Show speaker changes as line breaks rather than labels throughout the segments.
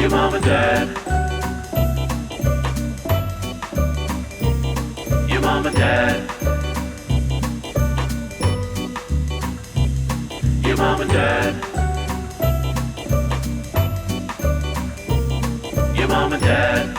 Your mom and dad. Your mom and dad. Your mom and dad. Your mom and dad.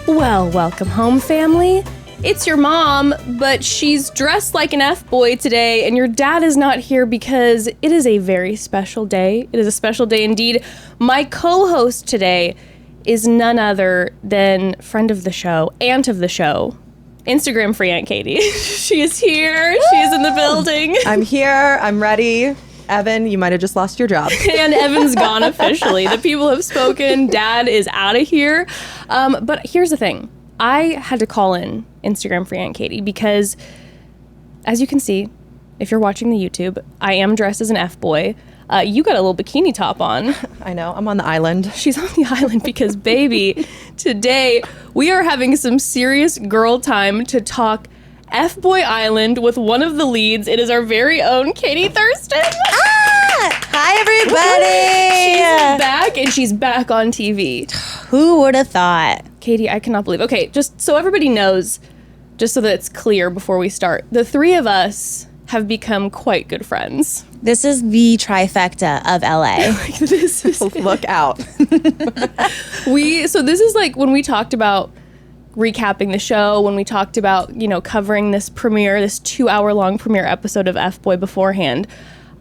Well, welcome home, family. It's your mom, but she's dressed like an F-boy today, and your dad is not here because it is a very special day. It is a special day indeed. My co-host today is none other than friend of the show, aunt of the show, Instagram free Aunt Katie. She is here. She is in the building.
I'm here. I'm ready. Evan, you might have just lost your job.
And Evan's gone officially. The people have spoken. Dad is out of here. But here's the thing. I had to call in Instagram free Aunt Katie because, as you can see, if you're watching the YouTube, I am dressed as an F-boy. You got a little bikini top on.
I know. I'm on the island.
She's on the island because, baby, today we are having some serious girl time to talk FBoy Island with one of the leads. It is our very own Katie Thurston.
Hi, everybody.
She's back, and she's back on TV.
Who would have thought?
Katie, I cannot believe. Okay, just so everybody knows, just so that it's clear before we start, the three of us have become quite good friends.
This is the trifecta of LA.
This is
Look out.
So this is like when we talked about recapping the show, when we talked about, covering this 2-hour-long premiere episode of F-Boy beforehand.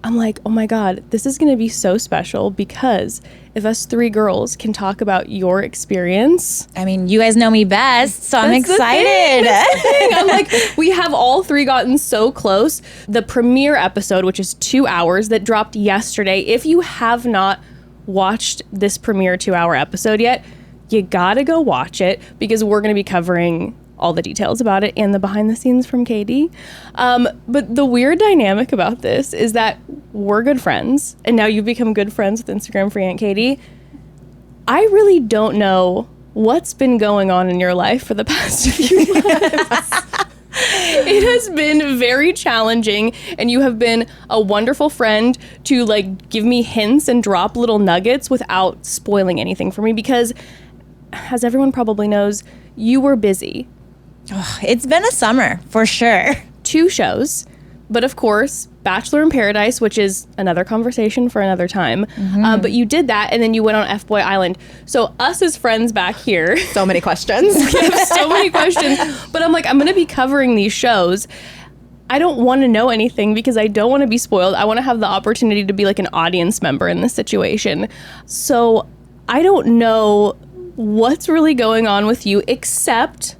I'm like, oh my God, this is going to be so special because if us three girls can talk about your experience.
I mean, you guys know me best, so I'm excited.
That's the thing. I'm like, we have all three gotten so close. The premiere episode, which is 2 hours, that dropped yesterday. If you have not watched this premiere 2-hour episode yet, you gotta go watch it because we're going to be covering all the details about it and the behind the scenes from Katie. But the weird dynamic about this is that we're good friends, and now you've become good friends with Instagram free Aunt Katie. I really don't know what's been going on in your life for the past few months. It has been very challenging, and you have been a wonderful friend to give me hints and drop little nuggets without spoiling anything for me because, as everyone probably knows, you were busy.
Oh, it's been a summer, for sure.
2 shows, but of course, Bachelor in Paradise, which is another conversation for another time.
Mm-hmm.
But you did that, and then you went on FBoy Island. So us as friends back here.
So many questions.
We have so many questions. But I'm like, I'm going to be covering these shows. I don't want to know anything because I don't want to be spoiled. I want to have the opportunity to be like an audience member in this situation. So I don't know what's really going on with you, except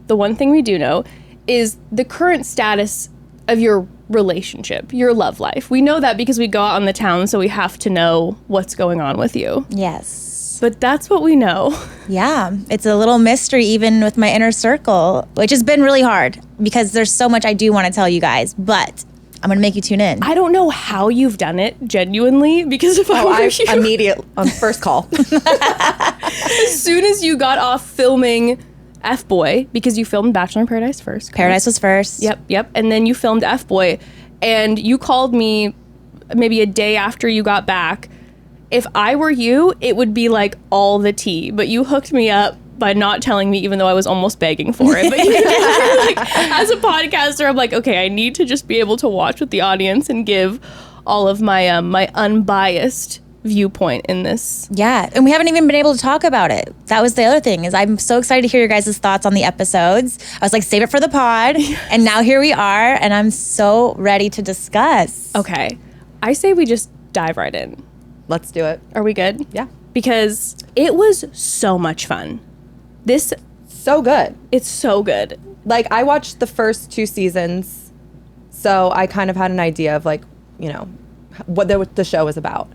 the one thing we do know is the current status of your relationship, your love life. We know that because we go out on the town, so we have to know what's going on with you.
Yes.
But that's what we know.
Yeah, it's a little mystery even with my inner circle, which has been really hard because there's so much I do want to tell you guys, but I'm going to make you tune in.
I don't know how you've done it, genuinely, because if I were you...
Immediate on first call.
As soon as you got off filming F-Boy, because you filmed Bachelor in Paradise first. Correct?
Paradise was first.
Yep. And then you filmed F-Boy, and you called me maybe a day after you got back. If I were you, it would be like all the tea, but you hooked me up by not telling me, even though I was almost begging for it. But as a podcaster, I'm like, okay, I need to just be able to watch with the audience and give all of my my unbiased viewpoint in this.
Yeah, and we haven't even been able to talk about it. That was the other thing, is I'm so excited to hear your guys' thoughts on the episodes. I was like, save it for the pod. Yes. And now here we are, and I'm so ready to discuss.
Okay, I say we just dive right in.
Let's do it.
Are we good?
Yeah.
Because it was so much fun.
So good.
It's so good.
Like, I watched the first 2 seasons, so I kind of had an idea of what the show was about.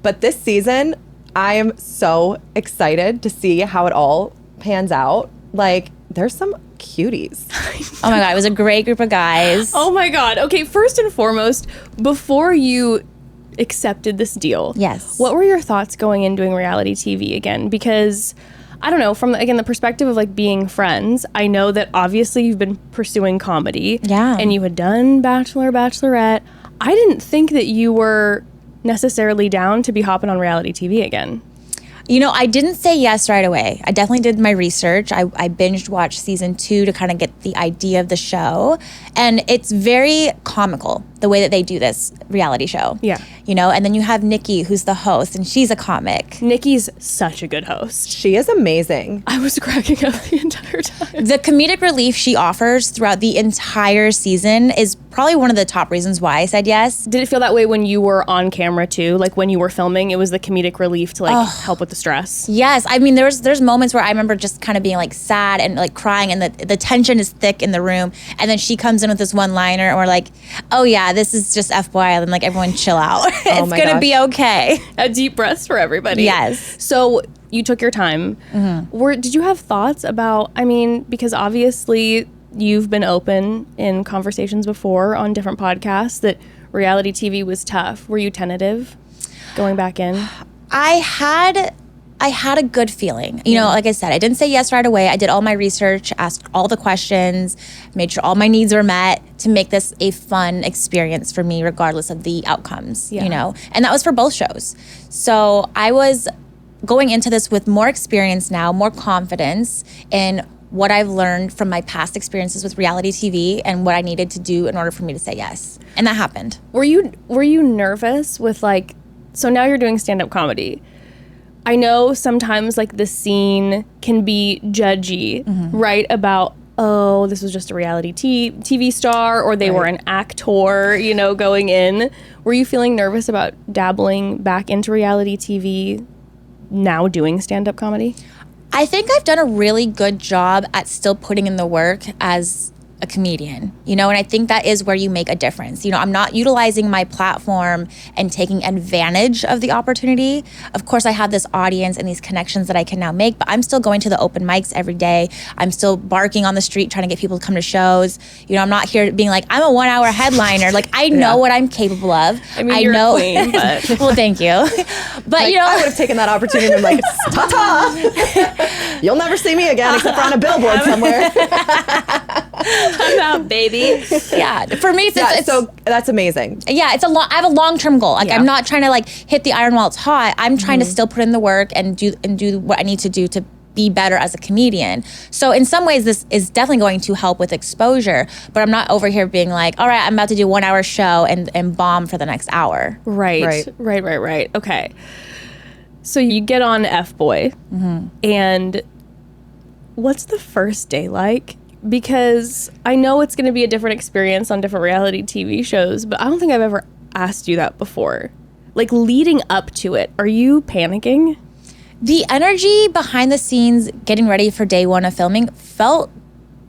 But this season, I am so excited to see how it all pans out. Like, there's some cuties.
Oh my God, it was a great group of guys.
Oh my God. Okay, first and foremost, before you accepted this deal,
yes,
what were your thoughts going in doing reality TV again? Because I don't know, from again the perspective of like being friends, I know that obviously you've been pursuing comedy,
yeah,
and you had done Bachelor, Bachelorette. I didn't think that you were necessarily down to be hopping on reality TV again?
You know, I didn't say yes right away. I definitely did my research. I binged watched season 2 to kind of get the idea of the show. And it's very comical, the way that they do this reality show.
Yeah.
You know, and then you have Nikki, who's the host, and she's a comic.
Nikki's such a good host.
She is amazing.
I was cracking up the entire time.
The comedic relief she offers throughout the entire season is probably one of the top reasons why I said yes.
Did it feel that way when you were on camera too? Like when you were filming, it was the comedic relief to like help with the stress?
Yes, I mean there's moments where I remember just kind of being like sad and like crying, and the tension is thick in the room, and then she comes in with this one liner, and we're like, oh yeah, this is just FBoy Island, like everyone chill out. It's gonna be okay.
A deep breath for everybody.
Yes.
So you took your time. Did you have thoughts about, I mean, because obviously you've been open in conversations before on different podcasts that reality TV was tough. Were you tentative going back in?
I had a good feeling. You know, like I said, I didn't say yes right away. I did all my research, asked all the questions, made sure all my needs were met to make this a fun experience for me, regardless of the outcomes, you know? And that was for both shows. So I was going into this with more experience now, more confidence in what I've learned from my past experiences with reality TV and what I needed to do in order for me to say yes. And that happened.
Were you nervous with like, so now you're doing stand-up comedy. I know sometimes like the scene can be judgy, right? About, oh, this was just a reality TV star, or they were an actor, you know, going in. Were you feeling nervous about dabbling back into reality TV now doing stand-up comedy?
I think I've done a really good job at still putting in the work as a comedian, you know, and I think that is where you make a difference. You know, I'm not utilizing my platform and taking advantage of the opportunity. Of course, I have this audience and these connections that I can now make, but I'm still going to the open mics every day. I'm still barking on the street trying to get people to come to shows. You know, I'm not here being like, I'm a 1 hour headliner. Like, I know what I'm capable of.
I mean, you're a queen, but...
Well, thank you. But,
Like,
you know...
I would have taken that opportunity and been like, ta-ta! You'll never see me again except for on a billboard somewhere.
I'm out, baby.
Yeah, for me, it's
so that's amazing.
Yeah, I have a long-term goal. Like, I'm not trying to like hit the iron while it's hot. I'm trying to still put in the work and do what I need to do to be better as a comedian. So in some ways, this is definitely going to help with exposure, but I'm not over here being like, all right, I'm about to do a 1 hour show and bomb for the next hour.
Right. Okay. So you get on FBoy, and what's the first day like? Because I know it's going to be a different experience on different reality TV shows, but I don't think I've ever asked you that before. Like, leading up to it, are you panicking?
The energy behind the scenes getting ready for day one of filming felt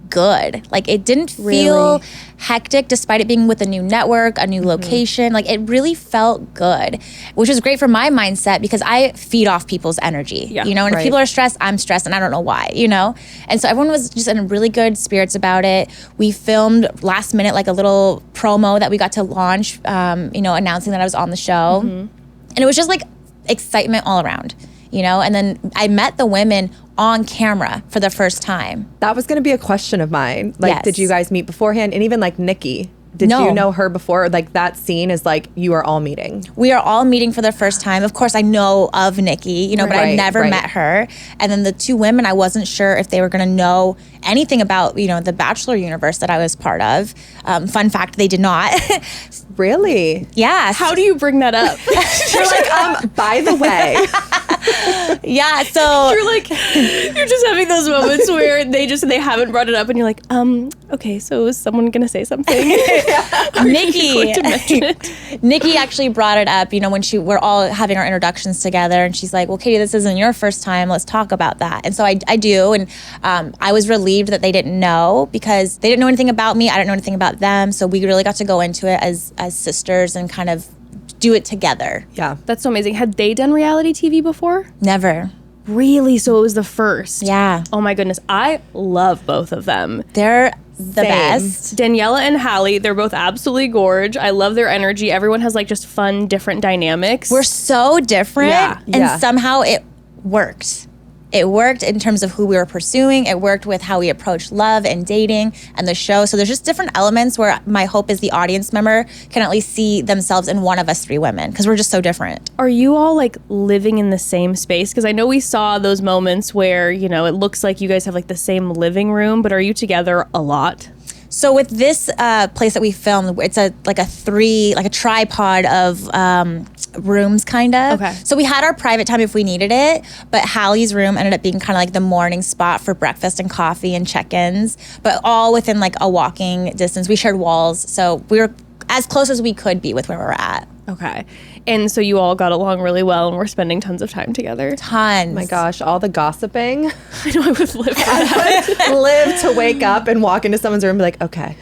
good. Like, it didn't feel hectic despite it being with a new network, a new location. Like, it really felt good, which was great for my mindset because I feed off people's energy, you know, and if people are stressed, I'm stressed and I don't know why, you know? And so everyone was just in really good spirits about it. We filmed last minute, like a little promo that we got to launch, you know, announcing that I was on the show. And it was just like excitement all around, you know? And then I met the women on camera for the first time.
That was going to be a question of mine. Like, did you guys meet beforehand? And even like Nikki, did you know her before? Like, that scene is like you are all meeting.
We are all meeting for the first time. Of course, I know of Nikki, you know, but I never met her. And then the two women, I wasn't sure if they were going to know anything about, you know, the Bachelor universe that I was part of. Fun fact, they did not.
Really?
Yeah.
How do you bring that up?
You're like, by the way.
Yeah, so
you're just having those moments where they haven't brought it up and you're like, okay, so is someone gonna say something?
Nikki actually brought it up, you know, when we're all having our introductions together, and she's like, well, Katie, this isn't your first time, let's talk about that. And so I do, and I was relieved that they didn't know because they didn't know anything about me, I didn't know anything about them, so we really got to go into it as sisters and kind of do it together.
Yeah.
That's so amazing. Had they done reality TV before?
Never.
Really? So it was the first?
Yeah.
Oh my goodness. I love both of them.
They're the best.
Daniela and Hallie, they're both absolutely gorge. I love their energy. Everyone has like just fun, different dynamics.
We're so different, and somehow it worked. It worked in terms of who we were pursuing. It worked with how we approached love and dating and the show. So there's just different elements where my hope is the audience member can at least see themselves in one of us 3 women, because we're just so different.
Are you all like living in the same space? Because I know we saw those moments where, you know, it looks like you guys have like the same living room, but are you together a lot?
So with this place that we filmed, it's a tripod of rooms, kind of.
Okay.
So we had our private time if we needed it, but Hallie's room ended up being kind of like the morning spot for breakfast and coffee and check-ins, but all within like a walking distance. We shared walls, so we were as close as we could be with where we're at.
Okay. And so you all got along really well and we're spending tons of time together.
Tons.
Oh my gosh, all the gossiping.
I know I would live for that.
I would live to wake up and walk into someone's room and be like, okay,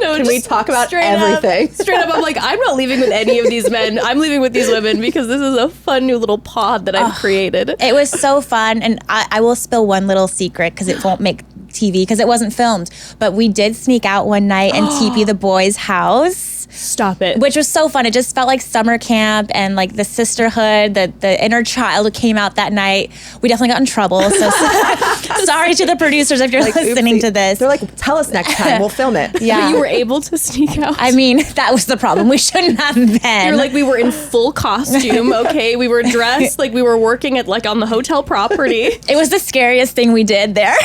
No,
can we
just
talk about
straight
everything?
Straight up, I'm like, I'm not leaving with any of these men. I'm leaving with these women because this is a fun new little pod that I've created.
It was so fun, and I will spill one little secret because it won't make TV because it wasn't filmed. But we did sneak out one night and TP the boys' house.
Stop it.
Which was so fun. It just felt like summer camp and like the sisterhood, the inner child came out that night. We definitely got in trouble. So sorry to the producers if you're listening
oopsie.
to this.
They're like, tell us next time, we'll film it.
Yeah.
But you were able to sneak out.
I mean, that was the problem. We shouldn't have been.
You're like, we were in full costume, okay? We were dressed like we were working at like on the hotel property.
It was the scariest thing we did there.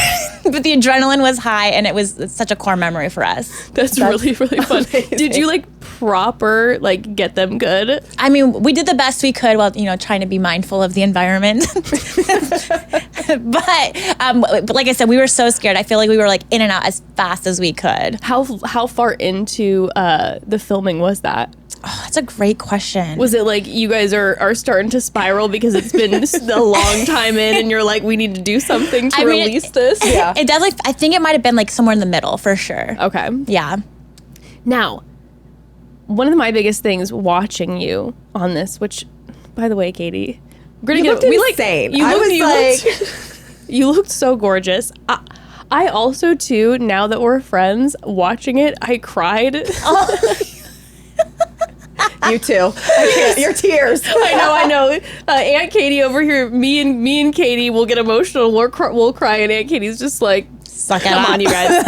But the adrenaline was high and it's such a core memory for us.
That's really, really fun.
amazing.
Did you like proper like get them good?
I mean, we did the best we could while, you know, trying to be mindful of the environment. But like I said, we were so scared. I feel like we were like in and out as fast as we could.
How far into the filming was that?
Oh, that's a great question.
Was it like you guys are starting to spiral because it's been a long time in and you're like, we need to do something to release this?
Yeah.
It definitely, I think it might have been like somewhere in the middle for sure.
Okay.
Yeah.
Now, one of my biggest things watching you on this, which, by the way, Katie, we're gonna
You looked insane.
You looked so gorgeous. I also too. Now that we're friends, watching it, I cried.
You too. I can't. Your tears.
I know. Aunt Katie over here. Me and Katie will get emotional. We'll cry, and Aunt Katie's just like,
Suck it
"Come
up."
on, you guys."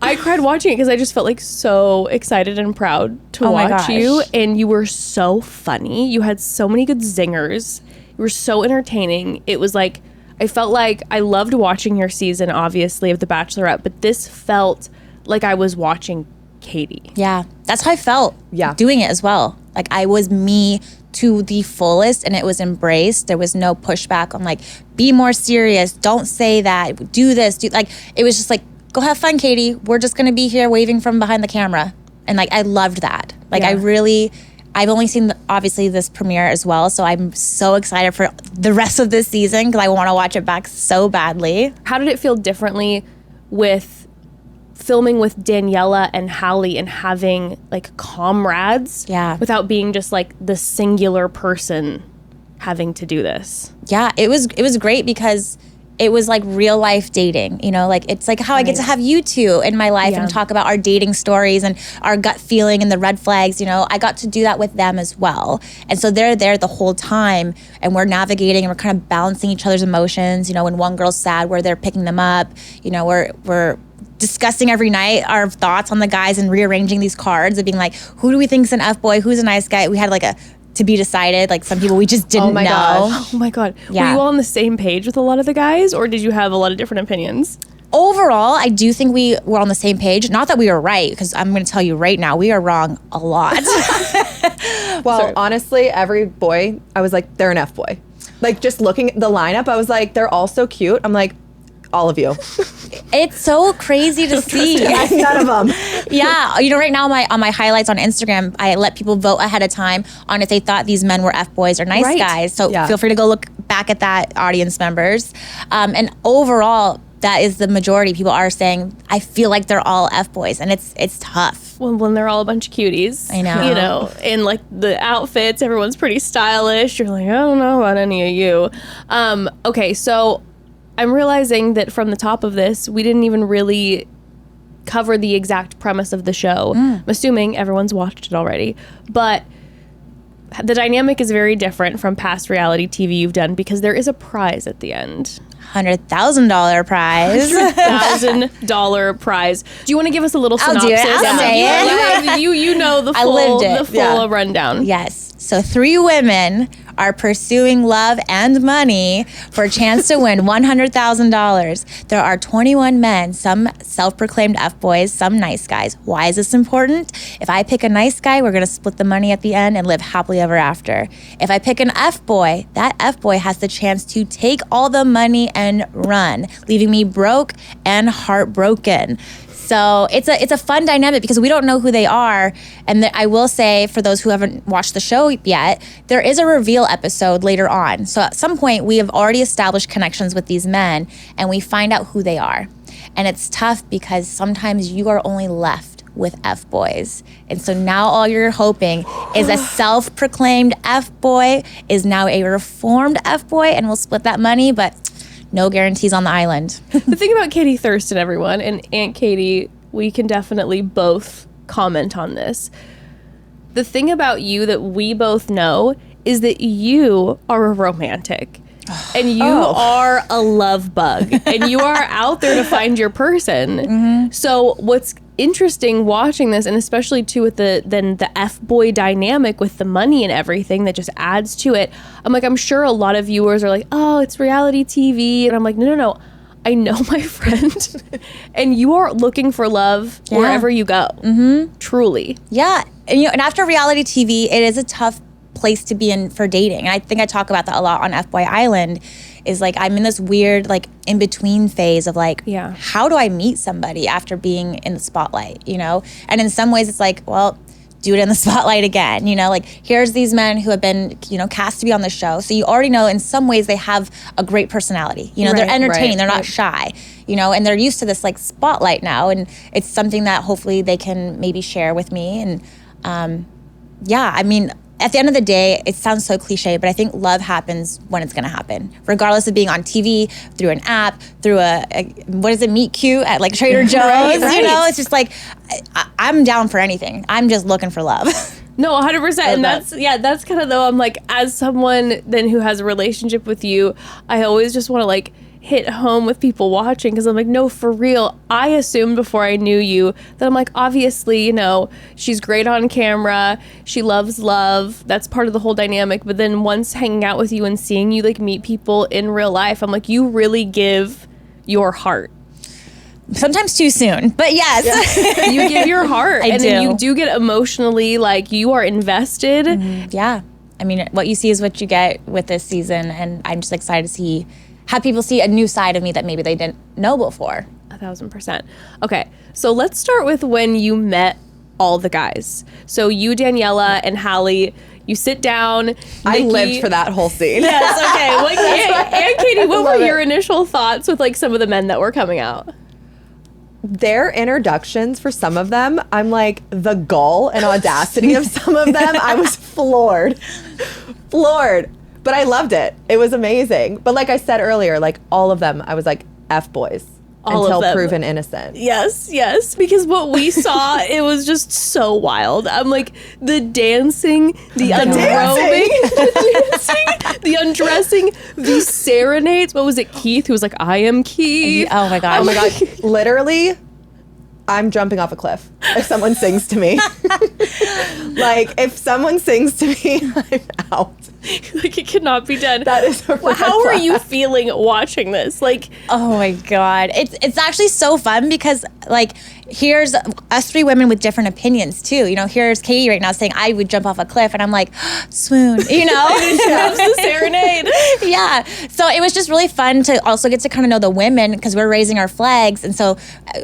I cried watching it because I just felt like so excited and proud to
Oh my
watch
gosh.
you, and you were so funny. You had so many good zingers. You were so entertaining. It was like I felt like I loved watching your season, obviously, of The Bachelorette, but this felt like I was watching Katie.
Yeah. That's how I felt.
Yeah.
Doing it as well. Like I was me to the fullest and it was embraced. There was no pushback on like, be more serious. Don't say that. Do this. Like, it was just like, go have fun, Katie. We're just going to be here waving from behind the camera. And like, I loved that. Like,
Yeah.
I've only seen obviously this premiere as well. So I'm so excited for the rest of this season because I want to watch it back so badly.
How did it feel differently with filming with Daniela and Hallie and having like comrades?
Yeah.
Without being just like the singular person having to do this.
Yeah, it was great because it was like real life dating, you know, like it's like how I get to have you two in my life
Yeah.
and talk about our dating stories and our gut feeling and the red flags, you know, I got to do that with them as well. And so they're there the whole time and we're navigating and we're kind of balancing each other's emotions. You know, when one girl's sad, we're there picking them up, you know, we're discussing every night our thoughts on the guys and rearranging these cards of being like, who do we think's an F-boy? Who's a nice guy? We had like a to be decided, like some people we just didn't
my
know.
gosh.
Oh my God.
Yeah.
Were you all on the same page with a lot of the guys or did you have a lot of different opinions?
Overall, I do think we were on the same page. Not that we were right, because I'm going to tell you right now, we are wrong a lot.
Well,
Sorry.
honestly, every boy, I was like, they're an F-boy. Like, just looking at the lineup, I was like, they're all so cute. I'm like, all of you.
It's so crazy to see.
None of them.
Yeah, you know, right now on my highlights on Instagram, I let people vote ahead of time on if they thought these men were F-boys or nice
Right.
guys. So
Yeah.
feel free to go look back at that, audience members. And overall, that is the majority. People are saying, I feel like they're all F-boys, and it's tough.
Well, when they're all a bunch of cuties.
I know.
You know, and like the outfits, everyone's pretty stylish. You're like, I don't know about any of you. Okay, so I'm realizing that from the top of this, we didn't even really cover the exact premise of the show. I'm assuming everyone's watched it already. But the dynamic is very different from past reality TV you've done because there is a prize at the end.
$100,000 prize.
$100,000 prize. Do you want to give us a little synopsis?
I'll say it.
You know the
I
full,
lived it.
the full rundown.
Yes. So 3 women are pursuing love and money for a chance to win $100,000. There are 21 men, some self-proclaimed F-boys, some nice guys. Why is this important? If I pick a nice guy, we're going to split the money at the end and live happily ever after. If I pick an F-boy, that F-boy has the chance to take all the money and run, leaving me broke and heartbroken. So it's a fun dynamic because we don't know who they are. And I will say, for those who haven't watched the show yet, there is a reveal episode later on. So at some point, we have already established connections with these men and we find out who they are. And it's tough because sometimes you are only left with F-boys. And so now all you're hoping is a self-proclaimed F-boy is now a reformed F-boy and we'll split that money, but no guarantees on the island.
The thing about Katie Thurston, everyone, and Aunt Katie, we can definitely both comment on this. The thing about you that we both know is that you are a romantic. And you are a love bug. And you are out there to find your person. Mm-hmm. So what's interesting watching this, and especially too with the F-boy dynamic with the money and everything that just adds to it, I'm sure a lot of viewers are like, oh, it's reality TV. And I'm like, no. I know my friend. And you are looking for love wherever you go. Mm-hmm. Truly.
Yeah. And after reality TV, it is a tough place to be in for dating. And I think I talk about that a lot on FBoy Island, is like I'm in this weird like in between phase of like, how do I meet somebody after being in the spotlight, And in some ways it's like, well, do it in the spotlight again, like here's these men who have been, cast to be on the show. So you already know in some ways they have a great personality, they're entertaining, they're not shy, and they're used to this like spotlight now. And it's something that hopefully they can maybe share with me. And at the end of the day, it sounds so cliche, but I think love happens when it's going to happen, regardless of being on TV, through an app, through meet cute at like Trader Joe's,
right.
It's just like, I'm down for anything. I'm just looking for love.
No, 100%. And that's kind of though, I'm like, as someone then who has a relationship with you, I always just want to like hit home with people watching because I'm like, no, for real. I assumed before I knew you that I'm like, obviously, she's great on camera. She loves love. That's part of the whole dynamic. But then once hanging out with you and seeing you like meet people in real life, I'm like, you really give your heart.
Sometimes too soon, but yes.
You give your heart.
I do.
Then you do get emotionally, like you are invested.
Mm-hmm. Yeah. I mean, what you see is what you get with this season. And I'm just excited to have people see a new side of me that maybe they didn't know before.
1,000%. Okay, so let's start with when you met all the guys. So you, Daniela, and Hallie, you sit down. Nikki,
I lived for that whole scene.
Yes, okay. And Katie, what were your initial thoughts with like some of the men that were coming out?
Their introductions for some of them, I'm like, the gall and audacity of some of them, I was floored. But I loved it. It was amazing. But like I said earlier, like all of them, I was like, F-boys. Until proven innocent.
Yes. Because what we saw, it was just so wild. I'm like, the dancing, the unrobing, the undressing, the serenades. What was it, Keith, who was like, I am Keith.
Oh my God.
Literally, I'm jumping off a cliff if someone sings to me. Like, if someone sings to me, I'm out.
Like, it cannot be done.
That is a red
How are
flag.
you feeling watching this? Like,
oh my God. It's actually so fun because like here's us 3 women with different opinions too. Here's Katie right now saying I would jump off a cliff and I'm like, swoon,
she loves the serenade.
Yeah. So it was just really fun to also get to kind of know the women because we're raising our flags. And so,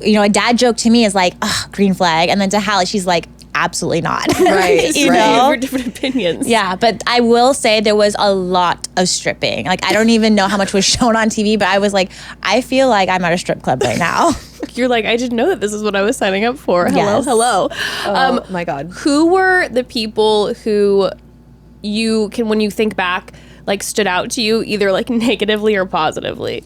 a dad joke to me is like, green flag. And then to Hallie, she's like, absolutely not.
Right.
We're different opinions.
Yeah, but I will say there was a lot of stripping. Like, I don't even know how much was shown on TV, but I was like, I feel like I'm at a strip club right now.
You're like, I didn't know that this is what I was signing up for. Hello.
Oh my God.
Who were the people who when you think back, like stood out to you either like negatively or positively?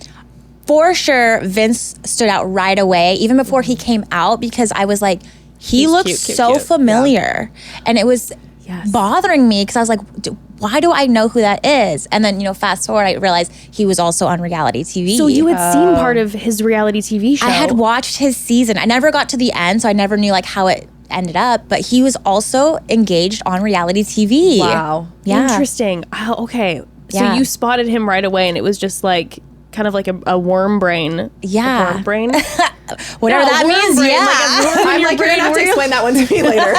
For sure, Vince stood out right away, even before he came out, because I was like, he looks
cute,
so
cute.
familiar. Yeah. And it was bothering me because I was like, why do I know who that is? And then, fast forward, I realized he was also on reality TV.
So you had seen part of his reality TV show.
I had watched his season. I never got to the end, so I never knew like how it ended up, but he was also engaged on reality TV.
Wow.
Yeah.
Interesting. Oh, okay. So
Yeah.
you spotted him right away, and it was just like kind of like a worm brain.
Yeah.
A worm brain?
Whatever that means,
brain,
yeah.
like a worm in
I'm
your
like, you're
brain
gonna have to
where you-
explain that one to me later.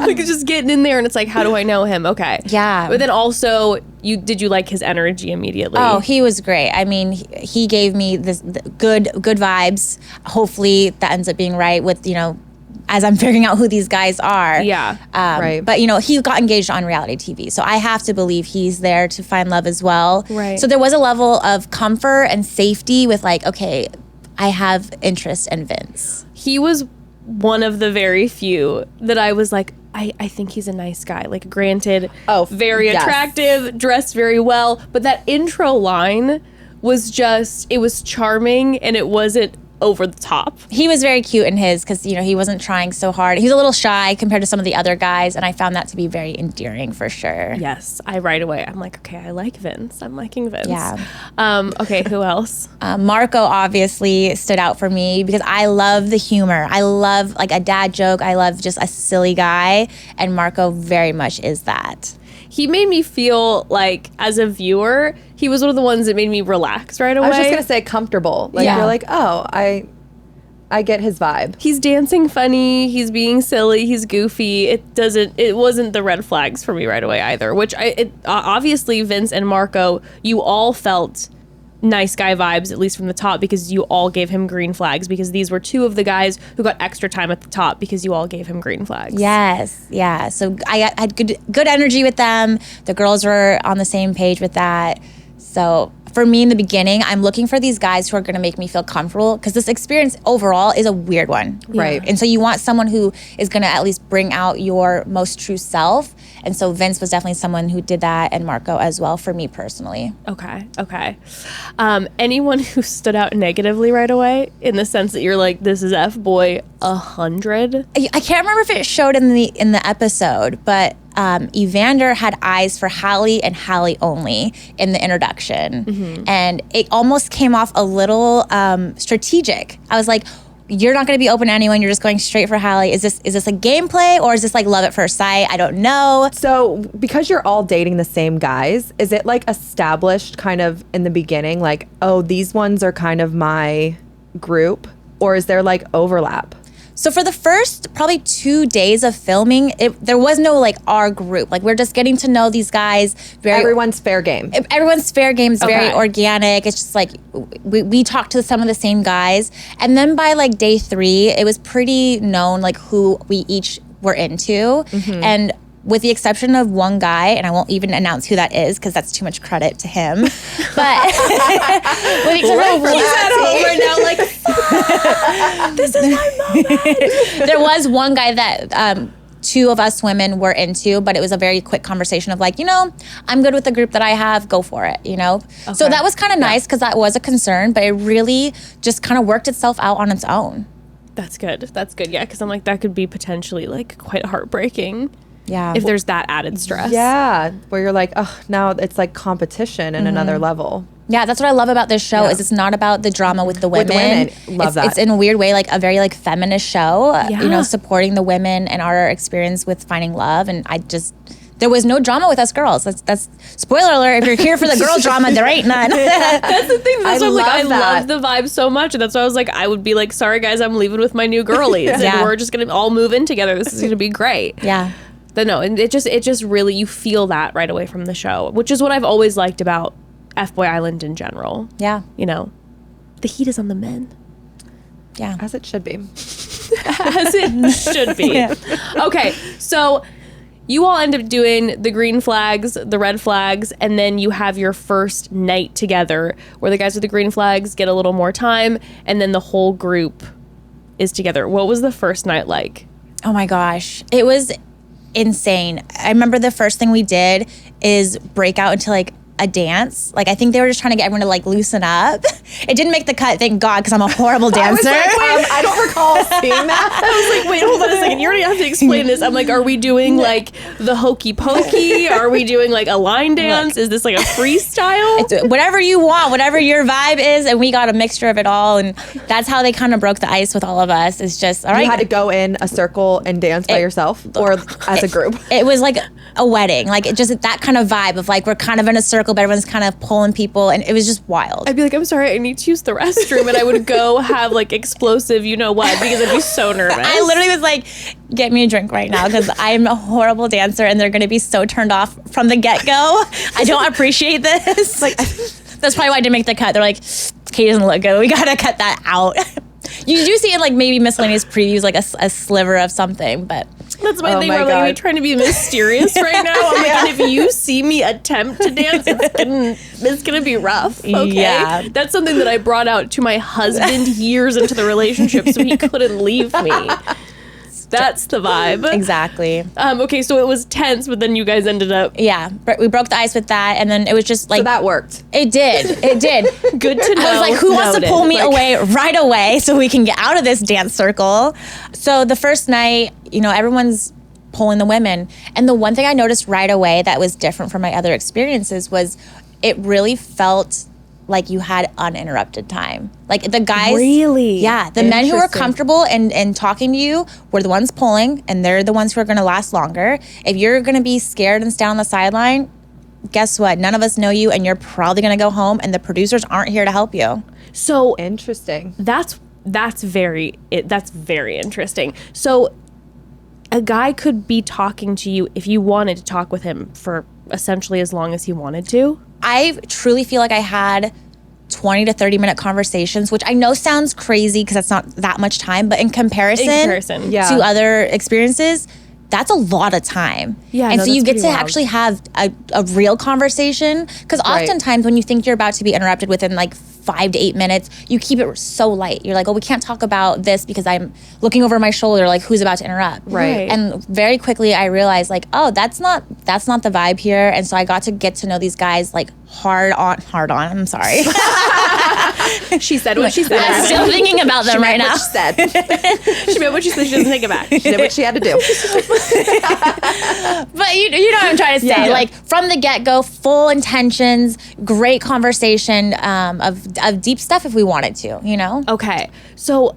like it's just getting in there, and it's like, how do I know him? Okay.
Yeah.
But then also, did you like his energy immediately?
Oh, he was great. I mean, he gave me this good vibes. Hopefully that ends up being right with, as I'm figuring out who these guys are.
Yeah.
Right.
But, he got engaged on reality TV. So I have to believe he's there to find love as well.
Right.
So there was a level of comfort and safety with like, okay, I have interest in Vince.
He was one of the very few that I was like, I think he's a nice guy. Like, granted, very
yes.
attractive, dressed very well. But that intro line was just, it was charming, and it wasn't over the top.
He was very cute in his because, he wasn't trying so hard. He's a little shy compared to some of the other guys, and I found that to be very endearing for sure.
Yes, right away, I'm like, okay, I like Vince. I'm liking Vince.
Yeah.
Okay, who else?
Marco obviously stood out for me because I love the humor. I love like a dad joke. I love just a silly guy, and Marco very much is that.
He made me feel like, as a viewer, he was one of the ones that made me relax right away.
I was just gonna say comfortable. Like
Yeah.
you're like, oh, I get his vibe.
He's dancing funny. He's being silly. He's goofy. It wasn't the red flags for me right away either. Which obviously Vince and Marco, you all felt nice guy vibes, at least from the top, because you all gave him green flags, because these were two of the guys who got extra time at the top because you all gave him green flags.
Yes, yeah. So I had good energy with them. The girls were on the same page with that. So for me in the beginning, I'm looking for these guys who are going to make me feel comfortable because this experience overall is a weird one.
Right.
And so you want someone who is going to at least bring out your most true self. And so Vince was definitely someone who did that, and Marco as well for me personally.
Okay. Anyone who stood out negatively right away, in the sense that you're like, this is FBoy 100?
I can't remember if it showed in the episode, but Evander had eyes for Hallie and Hallie only in the introduction. And it almost came off a little strategic. I was like, you're not going to be open to anyone. You're just going straight for Hallie. Is this a gameplay, or is this like love at first sight? I don't know.
So because you're all dating the same guys, is it like established kind of in the beginning, like, oh, these ones are kind of my group, or is there like overlap?
So for the first probably 2 days of filming, there was no like our group. Like we're just getting to know these guys.
Everyone's fair game.
Everyone's fair game is very
Okay.
organic. It's just like we talked to some of the same guys. And then by like day 3, it was pretty known like who we each were into. And with the exception of one guy, and I won't even announce who that is because that's too much credit to him. But with the exception of
He's at home right now like, this is my moment.
there was one guy that 2 of us women were into, but it was a very quick conversation of like, I'm good with the group that I have, go for it, So that was kind of nice because that was a concern, but it really just kind of worked itself out on its own.
That's good. Yeah, because I'm like, that could be potentially like quite heartbreaking.
Yeah.
If there's that added stress.
Yeah, where you're like, oh, now it's like competition in another level.
Yeah, that's what I love about this show
Yeah.
is it's not about the drama with the
With
women.
women. Love that.
It's in a weird way like a very like feminist show,
Yeah.
supporting the women and our experience with finding love. And there was no drama with us girls. That's spoiler alert. If you're here for the girl drama, there ain't none.
That's the thing. That's
I
why I'm like, I
love that.
love the vibe so much. And that's why I was like, I would be like, sorry guys, I'm leaving with my new girlies.
Yeah.
And we're just going to all move in together. This is going to be great.
Yeah.
But no, and it just really, you feel that right away from the show, which is what I've always liked about FBoy Island in general.
Yeah.
The heat is on the men.
Yeah.
As it should be.
As it should be. Okay, so you all end up doing the green flags, the red flags, and then you have your first night together where the guys with the green flags get a little more time, and then the whole group is together. What was the first night like?
Oh my gosh. It was insane. I remember the first thing we did is break out into like a dance. Like, I think they were just trying to get everyone to like loosen up. It didn't make the cut, thank God, because I'm a horrible dancer.
I don't recall seeing that.
I was like, wait, hold on a second. You already have to explain this. I'm like, are we doing like the hokey pokey? Are we doing like a line dance? Is this like a freestyle?
It's whatever you want, whatever your vibe is, and we got a mixture of it all, and that's how they kind of broke the ice with all of us. It's just, all right.
You had to go in a circle and dance by yourself or as a group?
It was like a wedding, like it just that kind of vibe of like we're kind of in a circle, but everyone's kind of pulling people, and it was just wild.
I'd be like, I'm sorry, I need to use the restroom, and I would go have like explosive, you know what, because I'd be so nervous.
I literally was like, get me a drink right now because I'm a horrible dancer and they're going to be so turned off from the get-go. I don't appreciate this. Like, that's probably why I didn't make the cut. They're like, Katie doesn't look good. We got to cut that out. You do see in like maybe miscellaneous previews like a sliver of something, but
that's my thing. We're like, are you trying to be mysterious right now? I'm like, and if you see me attempt to dance, it's gonna be rough. Okay,
Yeah.
That's something that I brought out to my husband years into the relationship, so he couldn't leave me. That's the vibe.
Exactly.
Okay, so it was tense, but then you guys ended up.
Yeah, we broke the ice with that, and then it was just like
So that worked.
It did. It did.
Good to know.
I was like, who wants to
Noted.
pull me
Like-
away right away so we can get out of this dance circle? So the first night, you know, everyone's pulling the women. And the one thing I noticed right away that was different from my other experiences was it really felt like you had uninterrupted time. Like the guys.
Really?
Yeah. The men who were
Interesting.
comfortable and talking to you were the ones pulling, and they're the ones who are going to last longer. If you're going to be scared and stay on the sideline, guess what? None of us know you, and you're probably going to go home, and the producers aren't here to help you.
So
Interesting.
that's very interesting. So a guy could be talking to you if you wanted to talk with him for essentially as long as he wanted to.
I truly feel like I had 20 to 30 minute conversations, which I know sounds crazy because that's not that much time, but in comparison,
Yeah.
to other experiences, that's a lot of time.
Yeah,
and
no,
so you
that's
get
pretty
to
wild.
actually have a real conversation, because
Right.
oftentimes when you think you're about to be interrupted within like 5 to 8 minutes, you keep it so light. You're like, oh, we can't talk about this because I'm looking over my shoulder, like who's about to interrupt.
Right.
And very quickly I realized like, oh, that's not the vibe here. And so I got to get to know these guys like hard on, I'm sorry.
She said what she said.
I'm still thinking about them right now.
What she said.
She meant what she said. She doesn't take it back.
She did what she had to do.
But you know what I'm trying to say.
Yeah.
Like from the get-go, full intentions, great conversation of deep stuff if we wanted to, you know?
Okay, so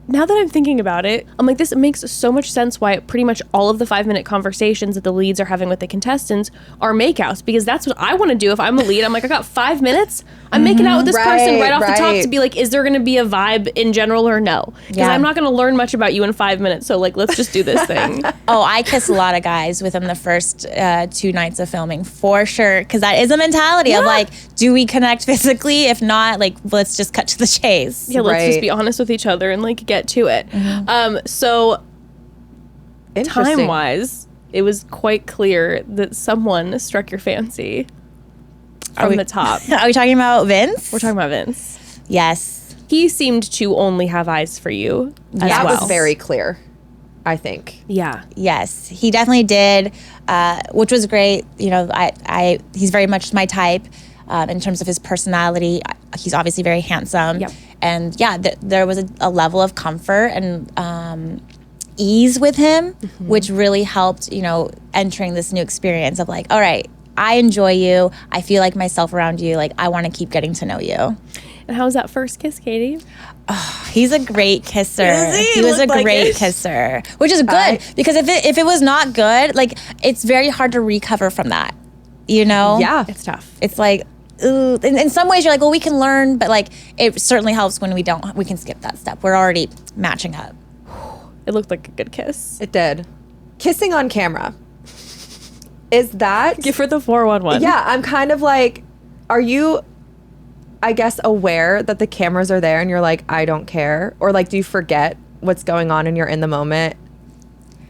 now that I'm thinking about it, I'm like, this makes so much sense why pretty much all of the 5-minute conversations that the leads are having with the contestants are makeouts, because that's what I want to do if I'm a lead. I'm like, I got 5 minutes. I'm making out with this person right off the top
right.
to be like, is there going to be a vibe in general or no? Because
Yeah.
I'm not going to learn much about you in 5 minutes. So like, let's just do this thing.
Oh, I kiss a lot of guys within the first 2 nights of filming, for sure. Because that is a mentality of like, do we connect physically? If not, like, let's just cut to the chase.
Yeah, let's just
Right.
be honest with each other and like get to it. So
Interesting.
time-wise, it was quite clear that someone struck your fancy from the top.
Are we talking about Vince?
We're talking about Vince.
Yes.
He seemed to only have eyes for you as
That
well.
was very clear, I think.
Yeah.
Yes, he definitely did, which was great. You know, he's very much my type in terms of his personality. He's obviously very handsome.
Yep.
And yeah, there was a level of comfort and ease with him, which really helped, you know, entering this new experience of like, all right, I enjoy you. I feel like myself around you. Like, I want to keep getting to know you.
And how was that first kiss, Katie?
He's a great kisser.
Is he?
He was a
Looked like
great
it.
kisser, which is good because if it was not good, like it's very hard to recover from that. You know?
Yeah.
It's tough.
It's like, ooh. In some ways, you're like, well, we can learn, but like it certainly helps when we can skip that step. We're already matching up.
It looked like a good kiss.
It did. Kissing on camera. Is that...
Give her the 411.
Yeah, I'm kind of like, are you, I guess, aware that the cameras are there and you're like, I don't care? Or like, do you forget what's going on and you're in the moment?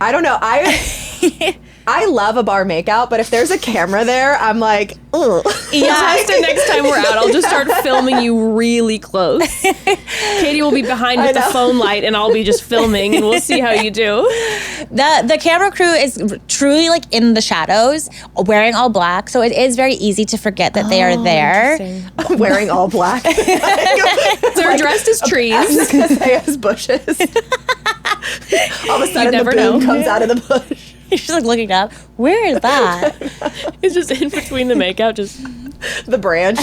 I don't know. I love a bar makeout, but if there's a camera there, I'm like, ugh.
Yeah. Next time we're out, I'll just start filming you really close. Katie will be behind with the
know.
phone light and I'll be just filming and we'll see how you do.
The camera crew is truly like in the shadows, wearing all black. So it is very easy to forget that they are there.
Interesting.
Wearing all black.
They're dressed as trees.
I was just gonna say as bushes. All of a sudden,
never
the boom
know.
comes out of the bush.
She's like looking up. Where is that?
It's just in between the makeout, just
The branch.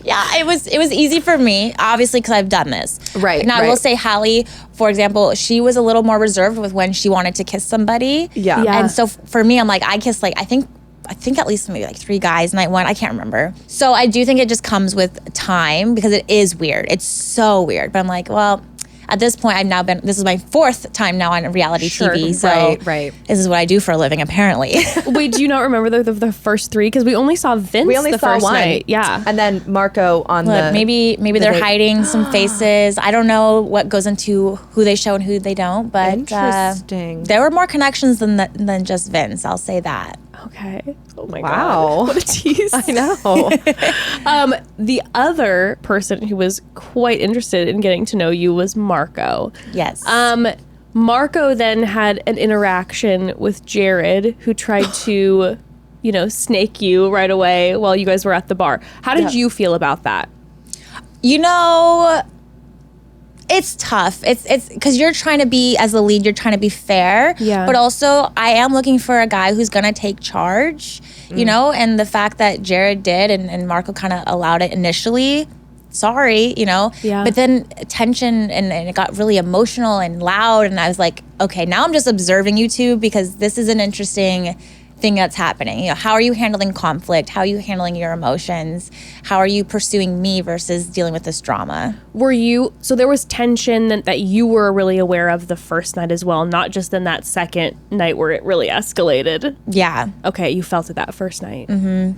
Yeah, it was easy for me, obviously, because I've done this.
Right,
Now, I will
right.
say Hallie, for example, she was a little more reserved with when she wanted to kiss somebody.
Yeah.
Yeah.
And so for me, I'm like, I kissed like, I think at least maybe like 3 guys night one. I can't remember. So I do think it just comes with time because it is weird. It's so weird. But I'm like, well, at this point, this is my 4th time now on reality
Sure.
TV. So
Right.
this is what I do for a living, apparently.
Wait, do you not remember the first 3? Because we only saw Vince
We only
the
saw
first
one.
night. Yeah.
And then Marco on
Look,
the.
maybe they're
date.
hiding some faces. I don't know what goes into who they show and who they don't, but
Interesting.
there were more connections than just Vince. I'll say that.
Okay. Oh my
Wow.
God. What a tease.
I know.
The other person who was quite interested in getting to know you was Marco.
Yes.
Marco then had an interaction with Jared, who tried to, snake you right away while you guys were at the bar. How did you feel about that?
It's tough. It's because you're trying to be, as the lead, you're trying to be fair.
Yeah.
But also, I am looking for a guy who's going to take charge, and the fact that Jared did and Marco kind of allowed it initially, sorry,
Yeah.
But then tension and it got really emotional and loud. And I was like, okay, now I'm just observing you two because this is an interesting thing that's happening. How are you handling conflict? How are you handling your emotions? How are you pursuing me versus dealing with this drama?
So there was tension that you were really aware of the first night as well, not just in that second night where it really escalated.
Yeah.
Okay, you felt it that first night.
I mean,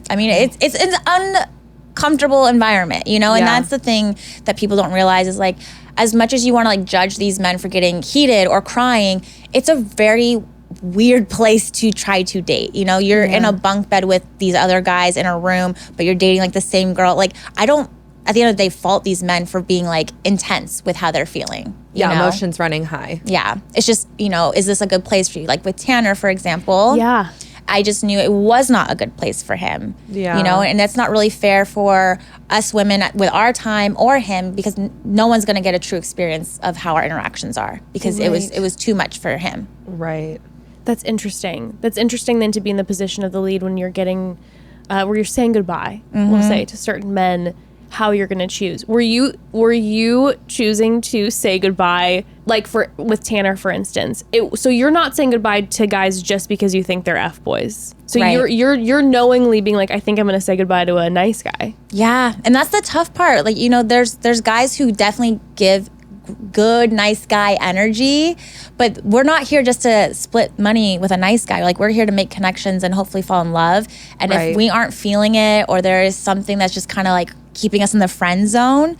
it's an uncomfortable environment, and
Yeah.
that's the thing that people don't realize is like, as much as you want to like judge these men for getting heated or crying, it's a very weird place to try to date. You're in a bunk bed with these other guys in a room, but you're dating like the same girl. Like, I don't, at the end of the day, fault these men for being like intense with how they're feeling. you know?
Emotions running high.
Yeah. It's just, is this a good place for you? Like with Tanner, for example.
Yeah.
I just knew it was not a good place for him.
Yeah.
And that's not really fair for us women with our time or him because no one's going to get a true experience of how our interactions are because it was too much for him.
Right.
That's interesting. That's interesting then to be in the position of the lead when you're getting, where you're saying goodbye, we'll say, to certain men, how you're going to choose. Were you choosing to say goodbye, like with Tanner, for instance? So you're not saying goodbye to guys just because you think they're F-boys. So
Right.
you're knowingly being like, I think I'm going to say goodbye to a nice guy.
Yeah. And that's the tough part. Like, there's guys who definitely give good, nice guy energy, but we're not here just to split money with a nice guy. Like, we're here to make connections and hopefully fall in love. And
Right.
if we aren't feeling it or there is something that's just kind of like keeping us in the friend zone,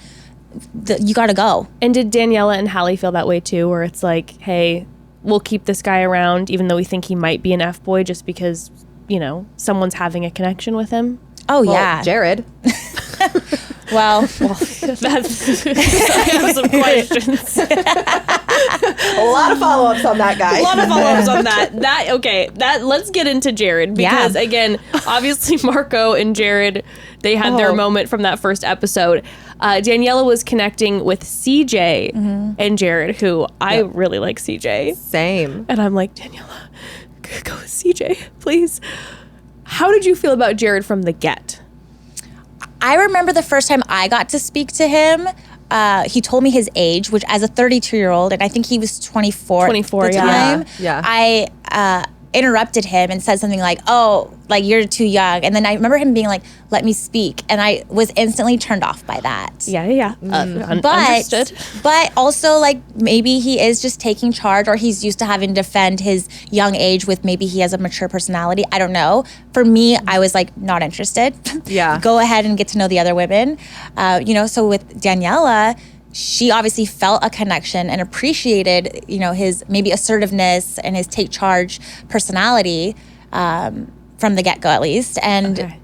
you got to go.
And did Daniela and Hallie feel that way too, where it's like, hey, we'll keep this guy around even though we think he might be an F-boy just because, someone's having a connection with him?
Oh,
Well,
yeah.
Jared.
Well,
That's, I have some questions.
A lot of follow-ups on that guy.
A lot of follow-ups on that. Let's get into Jared because again, obviously Marco and Jared, they had their moment from that first episode. Daniela was connecting with CJ and Jared, who I really like CJ.
Same.
And I'm like, Daniela, go with CJ, please. How did you feel about Jared from the get?
I remember the first time I got to speak to him, he told me his age, which as a 32-year-old, and I think he was 24 at the time,
Yeah.
I interrupted him and said something like, oh, like, you're too young. And then I remember him being like, let me speak. And I was instantly turned off by that.
Yeah. Understood.
But also, like, maybe he is just taking charge or he's used to having to defend his young age with maybe he has a mature personality. I don't know. For me, I was like, not interested.
Yeah.
Go ahead and get to know the other women. So with Daniela, she obviously felt a connection and appreciated, his maybe assertiveness and his take charge personality from the get-go at least. And,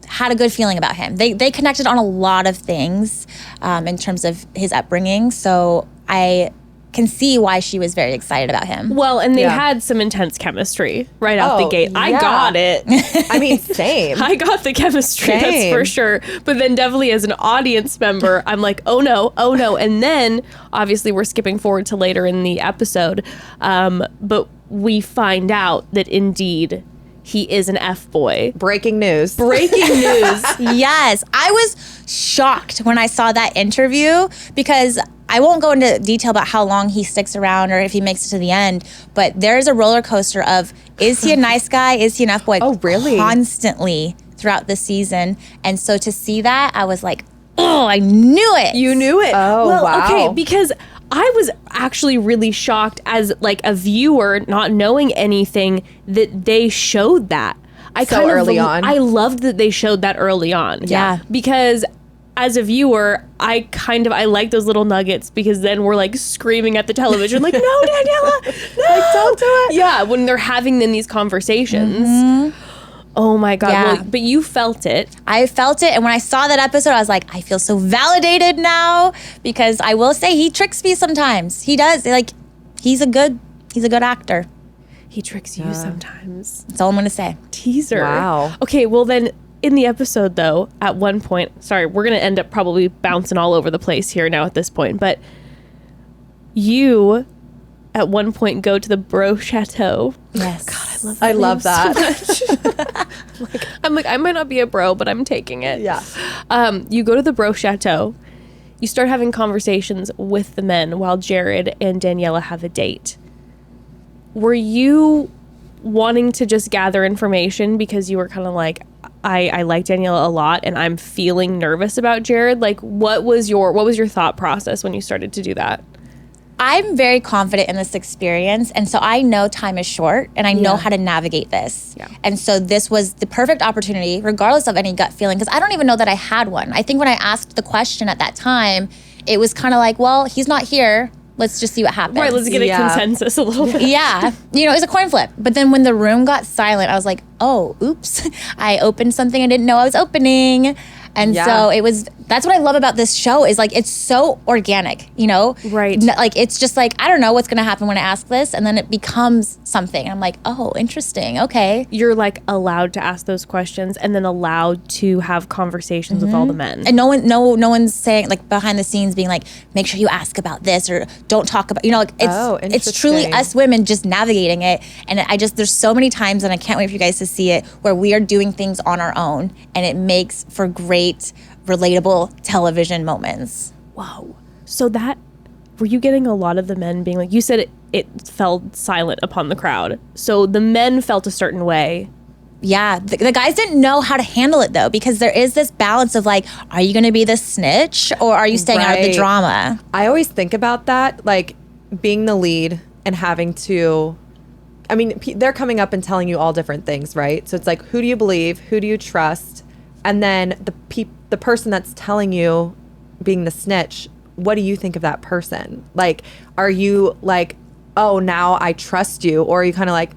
had a good feeling about him. They connected on a lot of things in terms of his upbringing. So I can see why she was very excited about him.
Well, and they
Yeah.
had some intense chemistry right out the
Oh,
gate. I
yeah.
got it.
I mean, same.
I got the chemistry, that's
Same.
for sure. But then definitely as an audience member, I'm like, oh no. And then obviously we're skipping forward to later in the episode. But we find out that indeed he is an F-boy.
Breaking news.
Breaking news.
Yes, I was shocked when I saw that interview because I won't go into detail about how long he sticks around or if he makes it to the end, but there's a roller coaster of, is he a nice guy? Is he an F-boy?
Oh, really?
Constantly throughout the season. And so to see that, I was like, oh, I knew it.
You knew it.
Oh,
well,
wow.
okay, because I was actually really shocked as like a viewer, not knowing anything, that they showed that.
So early on.
I loved that they showed that early on.
Yeah.
Because as a viewer, I like those little nuggets because then we're like screaming at the television, like, no, Daniela, no.
Like, don't do it.
Yeah, when they're having then these conversations. Oh my God.
Yeah.
Well, but you felt it.
I felt it, and when I saw that episode, I was like, I feel so validated now because I will say he tricks me sometimes. He does. Like, he's a good actor.
He tricks you sometimes.
That's all I'm gonna say.
Teaser.
Wow.
Okay, well then in the episode though, at one point, sorry, we're going to end up probably bouncing all over the place here now at this point, but you at one point go to the Bro Chatau.
Yes.
God,
I love that.
I'm like, I might not be a bro, but I'm taking it.
Yeah.
You go to the Bro Chatau. You start having conversations with the men while Jared and Daniela have a date. Were you wanting to just gather information because you were kind of like, I like Daniela a lot and I'm feeling nervous about Jared? Like, what was your thought process when you started to do that?
I'm very confident in this experience, and so I know time is short, and I know how to navigate this.
Yeah.
And so this was the perfect opportunity, regardless of any gut feeling, because I don't even know that I had one. I think when I asked the question at that time, it was kind of like, well, he's not here. Let's just see what happens.
Right, let's get a
Yeah.
consensus a little bit.
Yeah. You know, it was a coin flip. But then when the room got silent, I was like, oh, oops. I opened something I didn't know I was opening. And
Yeah.
so that's what I love about this show is like, it's so organic, you know?
Right.
Like, it's just like, I don't know what's going to happen when I ask this. And then it becomes something. And I'm like, oh, interesting. Okay.
You're like allowed to ask those questions and then allowed to have conversations with all the men.
And no one's saying like behind the scenes being like, make sure you ask about this or don't talk about, you know, like it's truly
interesting.
us women just navigating it. And there's so many times, and I can't wait for you guys to see it, where we are doing things on our own and it makes for great, relatable television moments.
Whoa. So were you getting a lot of the men being like, you said it fell silent upon the crowd. So the men felt a certain way.
Yeah, the guys didn't know how to handle it though, because there is this balance of like, are you going to be the snitch or are you staying out of the
Right.
drama?
I always think about that, like being the lead and having to, I mean, they're coming up and telling you all different things, right? So it's like, who do you believe? Who do you trust? And then the person that's telling you, being the snitch, what do you think of that person? Like, are you like, oh, now I trust you? Or are you kind of like,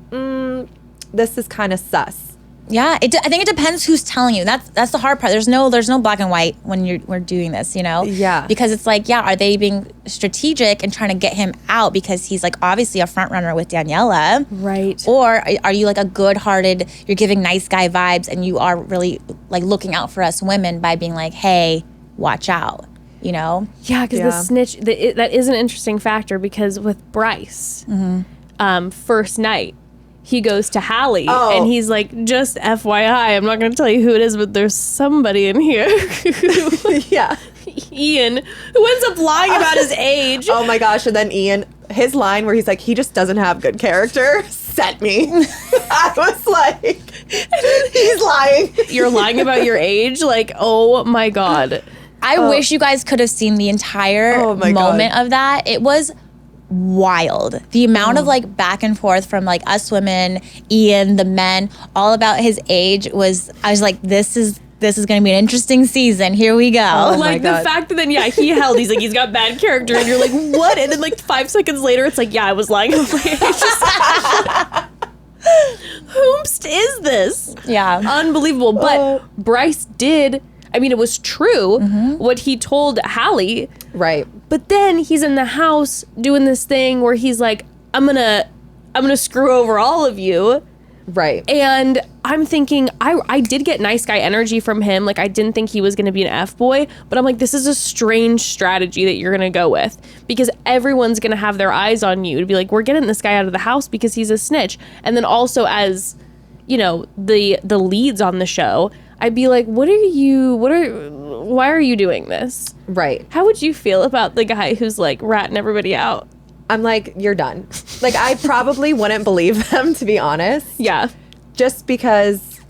this is kind of sus?
Yeah, I think it depends who's telling you. That's the hard part. There's no black and white when we're doing this, you know?
Yeah.
Because it's like, yeah, are they being strategic and trying to get him out because he's like obviously a front runner with Daniela?
Right.
Or are you like a good-hearted, you're giving nice guy vibes and you are really like looking out for us women by being like, hey, watch out, you know?
Yeah, because the snitch, that is an interesting factor because with Bryce, first night, he goes to Hallie and he's like, just FYI, I'm not going to tell you who it is, but there's somebody in here.
Yeah.
Ian, who ends up lying about his age.
Oh my gosh. And then Ian, his line where he's like, he just doesn't have good character, sent me. I was like, he's lying.
You're lying about your age? Like, oh my God.
I wish you guys could have seen the entire
Oh my
moment
God.
of that. It was wild. The amount of like back and forth from like us women, Ian, the men, all about his age I was like, this is going to be an interesting season. Here we go.
Oh my
Like the
God.
fact that then, he's like, he's got bad character. And you're like, what? And then like 5 seconds later, it's like, yeah, I was lying about my age. Whomst is this?
Yeah.
Unbelievable. But Bryce did, I mean, it was true what he told Hallie.
Right.
But then he's in the house doing this thing where he's like, I'm gonna screw over all of you.
Right.
And I'm thinking, I did get nice guy energy from him. Like, I didn't think he was going to be an F-boy, but I'm like, this is a strange strategy that you're going to go with, because everyone's going to have their eyes on you to be like, we're getting this guy out of the house because he's a snitch. And then also, as, you know, the leads on the show, I'd be like, why are you doing this?
Right.
How would you feel about the guy who's like ratting everybody out?
I'm like, you're done. Like, I probably wouldn't believe them, to be honest.
Yeah.
Just because,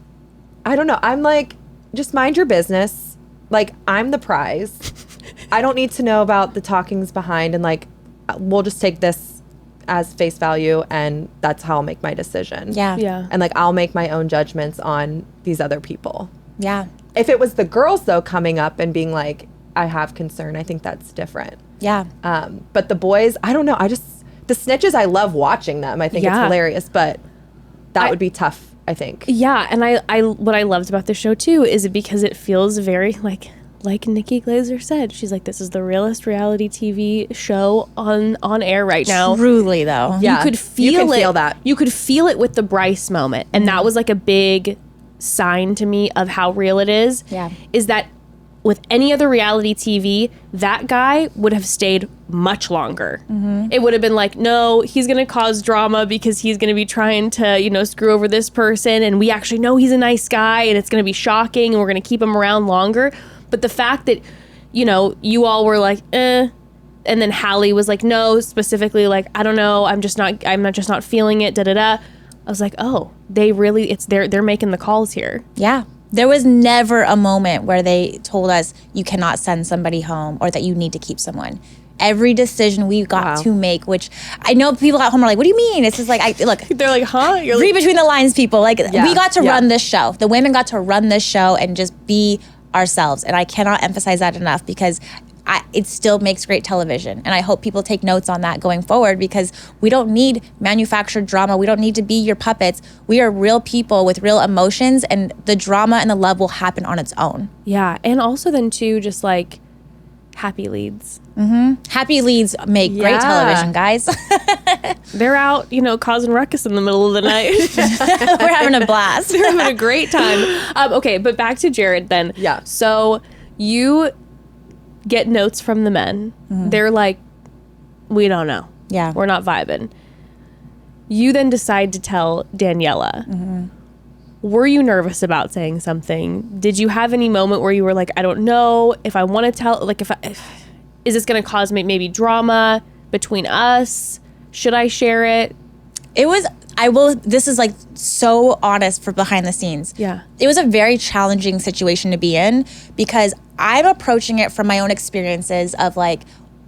I don't know. I'm like, just mind your business. Like, I'm the prize. I don't need to know about the talkings behind, and like, we'll just take this as face value, and that's how I'll make my decision.
Yeah.
Yeah.
And like, I'll make my own judgments on these other people.
Yeah.
If it was the girls, though, coming up and being like, I have concern, I think that's different.
Yeah.
But the boys, I don't know. The snitches, I love watching them. I think it's hilarious, but that would be tough, I think.
Yeah, and I what I loved about the show too is because it feels very like Nikki Glaser said. She's like, this is the realest reality TV show on air right now.
Truly, though.
Yeah.
You could feel
You can
it.
feel that.
You could feel it with the Bryce moment, and that was like a big sign to me of how real it is.
Yeah.
Is that with any other reality TV, that guy would have stayed much longer. It would have been like, no, he's going to cause drama because he's going to be trying to, you know, screw over this person. And we actually know he's a nice guy, and it's going to be shocking, and we're going to keep him around longer. But the fact that, you know, you all were like, and then Hallie was like, no, specifically like, I don't know, I'm just not feeling it, I was like, oh, they're making the calls here.
Yeah. There was never a moment where they told us you cannot send somebody home or that you need to keep someone. Every decision we got to make, which I know people at home are like, what do you mean? It's just like, look.
They're like, huh? You're
Read between the lines, people. Like,
Yeah.
we got to
Yeah.
run this show. The women got to run this show and just be ourselves. And I cannot emphasize that enough, because it still makes great television. And I hope people take notes on that going forward, because we don't need manufactured drama. We don't need to be your puppets. We are real people with real emotions, and the drama and the love will happen on its own.
Yeah, and also then too, just like happy leads.
Happy leads make great
Yeah.
television, guys.
They're out, you know, causing ruckus in the middle of the night.
We're having a blast.
They're having a great time. Okay, but back to Jared then.
Yeah.
So you get notes from the men. They're like, we don't know.
Yeah.
We're not vibing. You then decide to tell Daniela. Were you nervous about saying something? Did you have any moment where you were like, I don't know if I want to tell, like, is this going to cause maybe drama between us? Should I share it?
This is like so honest for behind the scenes.
Yeah.
It was a very challenging situation to be in, because I'm approaching it from my own experiences of like,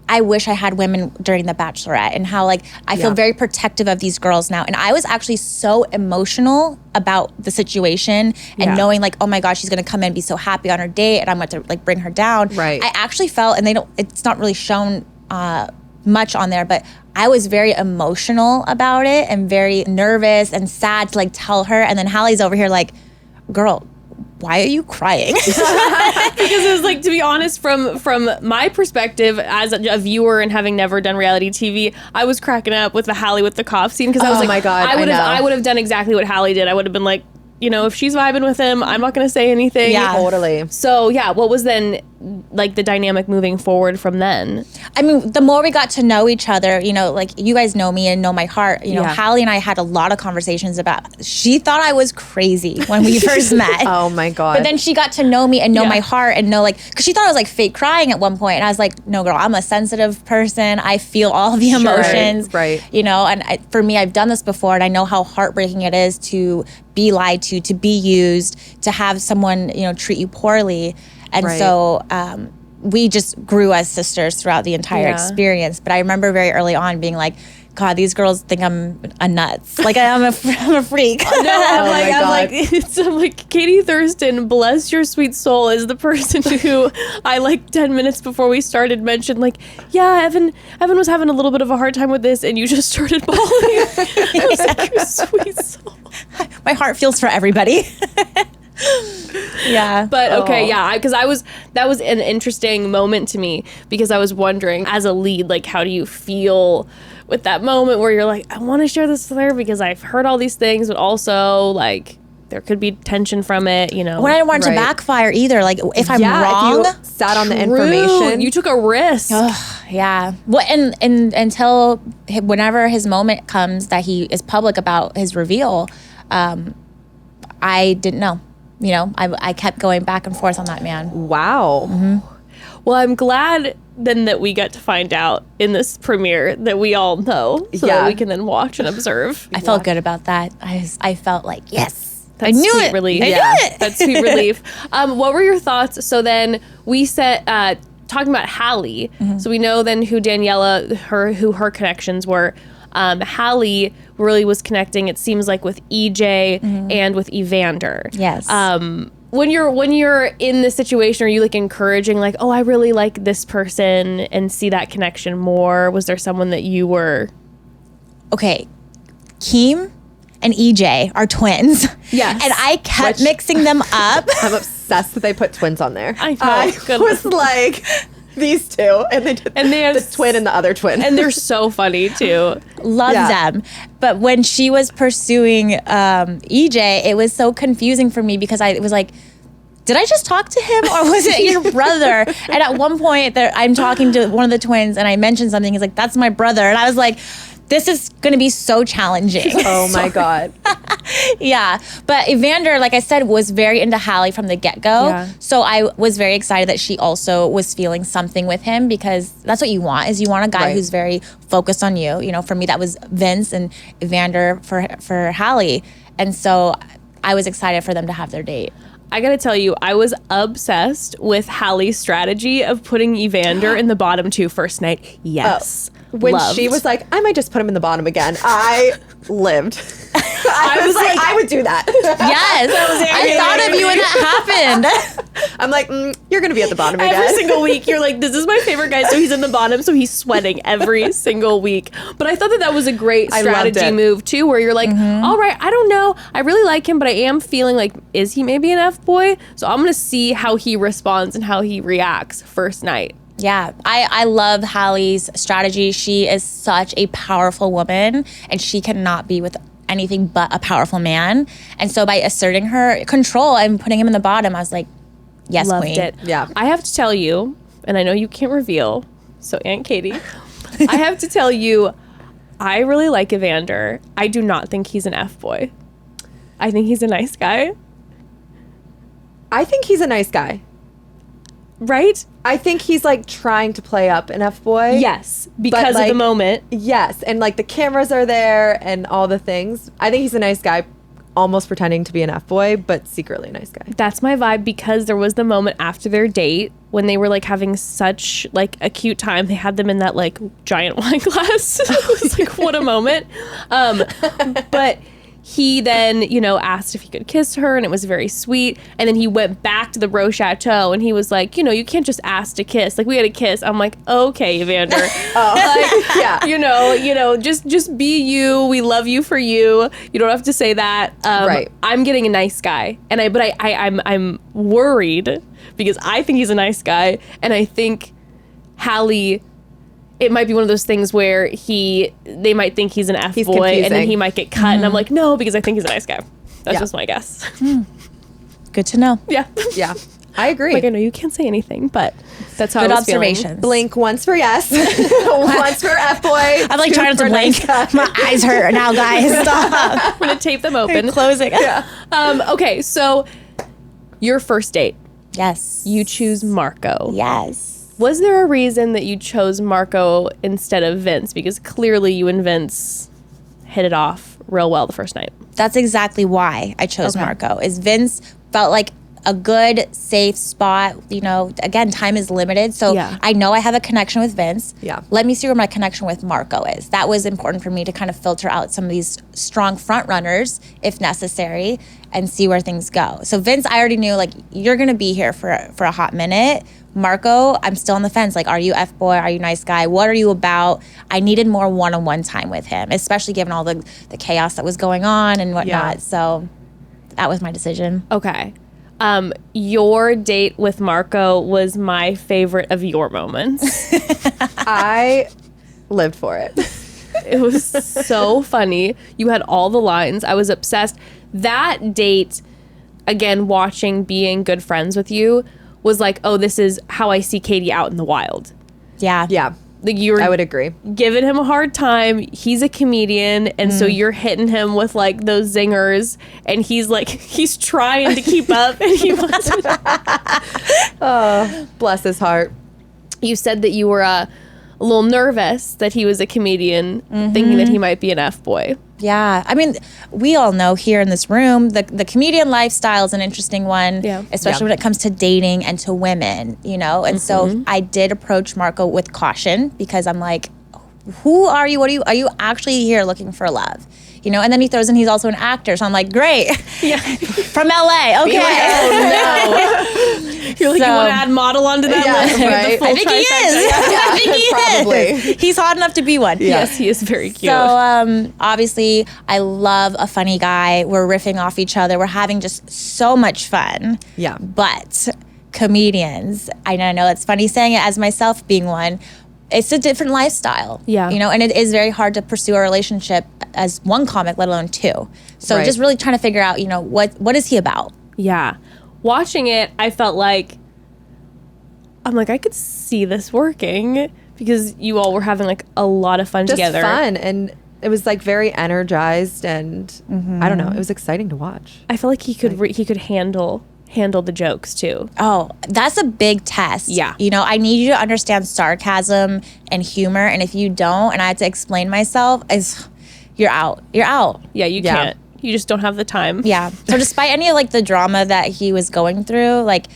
I wish I had women during The Bachelorette, and how like I feel very protective of these girls now. And I was actually so emotional about the situation and knowing like, oh my gosh, she's gonna come in and be so happy on her date, and I'm going to like bring her down.
Right.
I actually felt, and it's not really shown much on there, but I was very emotional about it and very nervous and sad to like tell her. And then Hallie's over here like, girl, why are you crying?
Because it was like, to be honest, from my perspective as a viewer and having never done reality TV, I was cracking up with the Hallie with the cough scene, because I was like,
my God,
I would have done exactly what Hallie did. I would have been like, you know, if she's vibing with him, I'm not going to say anything.
Yeah.
Totally.
So yeah, what was then like the dynamic moving forward from then?
I mean, the more we got to know each other, you know, like you guys know me and know my heart. You know,
Yeah.
Hallie and I had a lot of conversations about, she thought I was crazy when we first met.
Oh my God.
But then she got to know me and know
Yeah.
my heart and know like, because she thought I was like fake crying at one point. And I was like, no, girl, I'm a sensitive person. I feel all the emotions.
Right.
You know, and for me, I've done this before, and I know how heartbreaking it is to be lied to be used, to have someone, you know, treat you poorly. And
Right.
so we just grew as sisters throughout the entire
Yeah.
experience. But I remember very early on being like, God, these girls think I'm a nuts. Like I'm a freak.
I'm
my God.
I'm like, Katie Thurston, bless your sweet soul, is the person who I like 10 minutes before we started mentioned like, yeah, Evan was having a little bit of a hard time with this, and you just started bawling. I was like, your sweet soul.
My heart feels for everybody. Yeah.
But okay,
Oh.
yeah, because that was an interesting moment to me because I was wondering, as a lead, like, how do you feel with that moment where you're like, I want to share this with her because I've heard all these things, but also like there could be tension from it, you know.
When I didn't want it to
Right.
backfire either. Like if I'm wrong,
if you sat on the
True.
information.
You took a risk.
yeah. Well, and until whenever his moment comes that he is public about his reveal, I didn't know. You know, I kept going back and forth on that man.
Wow.
Well, I'm glad then that we got to find out in this premiere that we all know, so that
Yeah.
we can then watch and observe.
I felt good about that. I felt like, yes,
That's
I knew
sweet
it.
relief.
I
Yeah,
knew it.
that's sweet relief. What were your thoughts? So then we said, talking about Hallie. So we know then who Daniela, who her connections were. Hallie really was connecting, it seems like, with EJ and with Evander.
Yes.
When you're in this situation, are you like encouraging, like, oh, I really like this person and see that connection more? Was there someone that you were?
Okay, Keem and EJ are twins.
Yes.
And I kept
Which-
mixing them up.
I'm obsessed that they put twins on there.
I know. Goodness.
was like, these two. And they did
And they have
the twin and the other twin.
And they're so funny too.
Loved
Yeah.
them. But when she was pursuing EJ, it was so confusing for me because I was like, did I just talk to him or was it your brother? And at one point I'm talking to one of the twins and I mentioned something. He's like, that's my brother. And I was like, this is going to be so challenging.
oh my God.
Yeah. But Evander, like I said, was very into Hallie from the get-go.
Yeah.
So I was very excited that she also was feeling something with him because that's what you want, is you want a guy
Right.
who's very focused on you. You know, for me, that was Vince and Evander for Hallie. And so I was excited for them to have their date.
I gotta tell you, I was obsessed with Hallie's strategy of putting Evander in the bottom two first night. Yes.
When
Loved.
she was like, I might just put him in the bottom again, I lived. I was like, I would do that.
Yes. I thought of you when that happened.
I'm like, you're going to be at the bottom
Every
again.
single week, you're like, this is my favorite guy, so he's in the bottom, so he's sweating every single week. But I thought that was a great
I loved
strategy
it.
move, too, where you're like, all right, I don't know. I really like him, but I am feeling like, is he maybe an F-boy? So I'm going to see how he responds and how he reacts first night.
Yeah, I love Hallie's strategy. She is such a powerful woman and she cannot be with anything but a powerful man. And so by asserting her control and putting him in the bottom, I was like, yes,
Loved
queen.
it.
Yeah.
I have to tell you, and I know you can't reveal, so Aunt Katie, I have to tell you, I really like Evander. I do not think he's an F-boy. I think he's a nice guy.
I think he's a nice guy.
Right?
I think he's like trying to play up an F-boy.
Yes, because of
like,
the moment.
Yes, and like the cameras are there and all the things. I think he's a nice guy, almost pretending to be an F-boy, but secretly a nice guy.
That's my vibe, because there was the moment after their date when they were like having such like a cute time. They had them in that like giant wine glass. It was like, what a moment. But he then, you know, asked if he could kiss her, and it was very sweet. And then he went back to the Bro Chatau, and he was like, you know, you can't just ask to kiss. Like, we had a kiss. I'm like, okay, Evander. Like,
Yeah.
you know, just be you. We love you for you. You don't have to say that.
Right.
I'm getting a nice guy, and I'm worried because I think he's a nice guy, and I think Hallie, it might be one of those things where they might think he's an F
He's
boy, and then
confusing.
he might get cut, and I'm like, no, because I think he's a nice guy. That's
Yeah.
just my guess.
Good to know.
Yeah.
Yeah, I agree.
Like, I know you can't say anything, but that's how
Good
I was feeling.
observations.
Blink once for yes, once for F-boy.
I'm like
two
trying not
for
to blink.
nice guy.
My eyes hurt now, guys. Stop.
I'm gonna tape them open.
Closing.
Okay, so your first date,
Yes.
you choose Marco.
Yes.
Was there a reason that you chose Marco instead of Vince? Because clearly you and Vince hit it off real well the first night.
That's exactly why I chose
Okay.
Marco. Is Vince felt like a good, safe spot. You know, again, time is limited. So
Yeah.
I know I have a connection with Vince.
Yeah.
Let me see where my connection with Marco is. That was important for me to kind of filter out some of these strong front runners, if necessary, and see where things go. So Vince, I already knew, like, you're going to be here for a hot minute. Marco, I'm still on the fence. Like, are you F-boy? Are you nice guy? What are you about? I needed more one-on-one time with him, especially given all the chaos that was going on and whatnot.
Yeah.
So that was my decision.
Okay. Your date with Marco was my favorite of your moments.
I lived for it.
It was so funny. You had all the lines. I was obsessed. That date, again, watching Being Good Friends with you, was like, oh, this is how I see Katie out in the wild.
Yeah.
Yeah.
Like you were
I would agree.
giving him a hard time. He's a comedian, and so you're hitting him with like those zingers, and he's like, he's trying to keep up, and he wasn't.
Bless his heart.
You said that you were a little nervous that he was a comedian, thinking that he might be an F-boy.
Yeah. I mean, we all know here in this room, the comedian lifestyle is an interesting one, especially when it comes to dating and to women, you know? And so I did approach Marco with caution because I'm like, who are you? Are you actually here looking for love? You know, and then he throws in he's also an actor. So I'm like, great.
Yeah.
From LA. Okay.
Oh, no. You're like, you want to add model onto that list?
right.
I think
he is. I think he
probably.
is. He's hot enough to be one.
Yeah.
Yes, he is very cute.
So obviously, I love a funny guy. We're riffing off each other. We're having just so much fun.
Yeah.
But comedians, I know it's funny saying it as myself being one, it's a different lifestyle.
Yeah.
You know, and it is very hard to pursue a relationship as one comic, let alone two. So
Right.
just really trying to figure out, you know, what is he about?
Yeah. Watching it, I felt like, I'm like, I could see this working because you all were having like a lot of fun
Just
together.
fun. And it was like very energized and I don't know. It was exciting to watch.
I feel like he could he could handle the jokes too.
Oh, that's a big test.
Yeah.
You know, I need you to understand sarcasm and humor. And if you don't, and I had to explain myself, you're out. You're out.
Yeah, you
Yeah.
can't. You just don't have the time.
Yeah. So despite any of like the drama that he was going through, like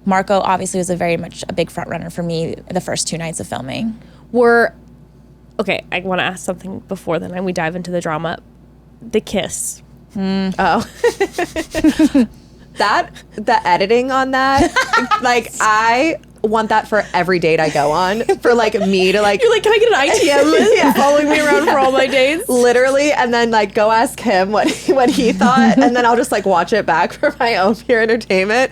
Marco obviously was very much a big front runner for me the first 2 nights of filming.
Okay, I want to ask something before then and we dive into the drama. The kiss.
Oh. The editing on that, like I want that for every date I go on. For like me to like
You're like, can I get an ITM following me around for all my dates?
literally, and then like go ask him what he thought, and then I'll just like watch it back for my own pure entertainment.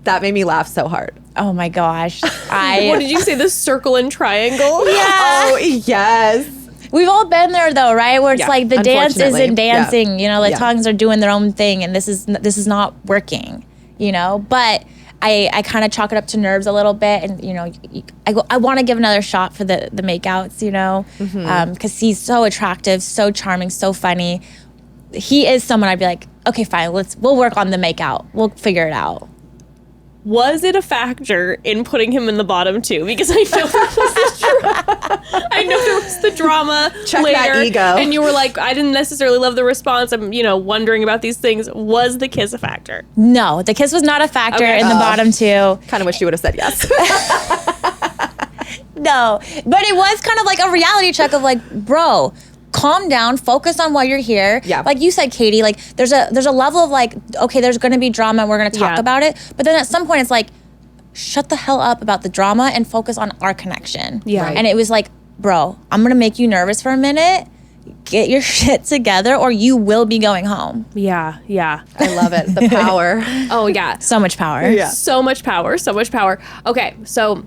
That made me laugh so hard.
Oh my gosh.
What did you say? The circle and triangle?
Yeah.
Oh yes.
We've all been there though, right? Where it's
Yeah,
like the dance
unfortunately.
isn't dancing, you know, the
Yeah.
tongues are doing their own thing and this is not working, you know? But I kind of chalk it up to nerves a little bit and, you know, I want to give another shot for the makeouts, you know, because he's so attractive, so charming, so funny. He is someone I'd be like, okay, fine, we'll work on the makeout. We'll figure it out.
Was it a factor in putting him in the bottom two? Because I know there was the drama
Check
later,
that ego.
and you were like, I didn't necessarily love the response. I'm, wondering about these things. Was the kiss a factor?
No, the kiss was not a factor
Okay.
in the bottom two.
Kind of wish you would have said yes.
No, but it was kind of like a reality check of like, bro, calm down, focus on why you're here.
Yeah.
Like you said, Katie, like there's a level of like, okay, there's going to be drama and we're going to talk
Yeah.
about it. But then at some point it's like, shut the hell up about the drama and focus on our connection.
Yeah. Right.
And it was like, bro, I'm going to make you nervous for a minute. Get your shit together or you will be going home.
Yeah.
I love it. The power.
Oh, yeah.
So much power.
Yeah.
So much power. Okay, so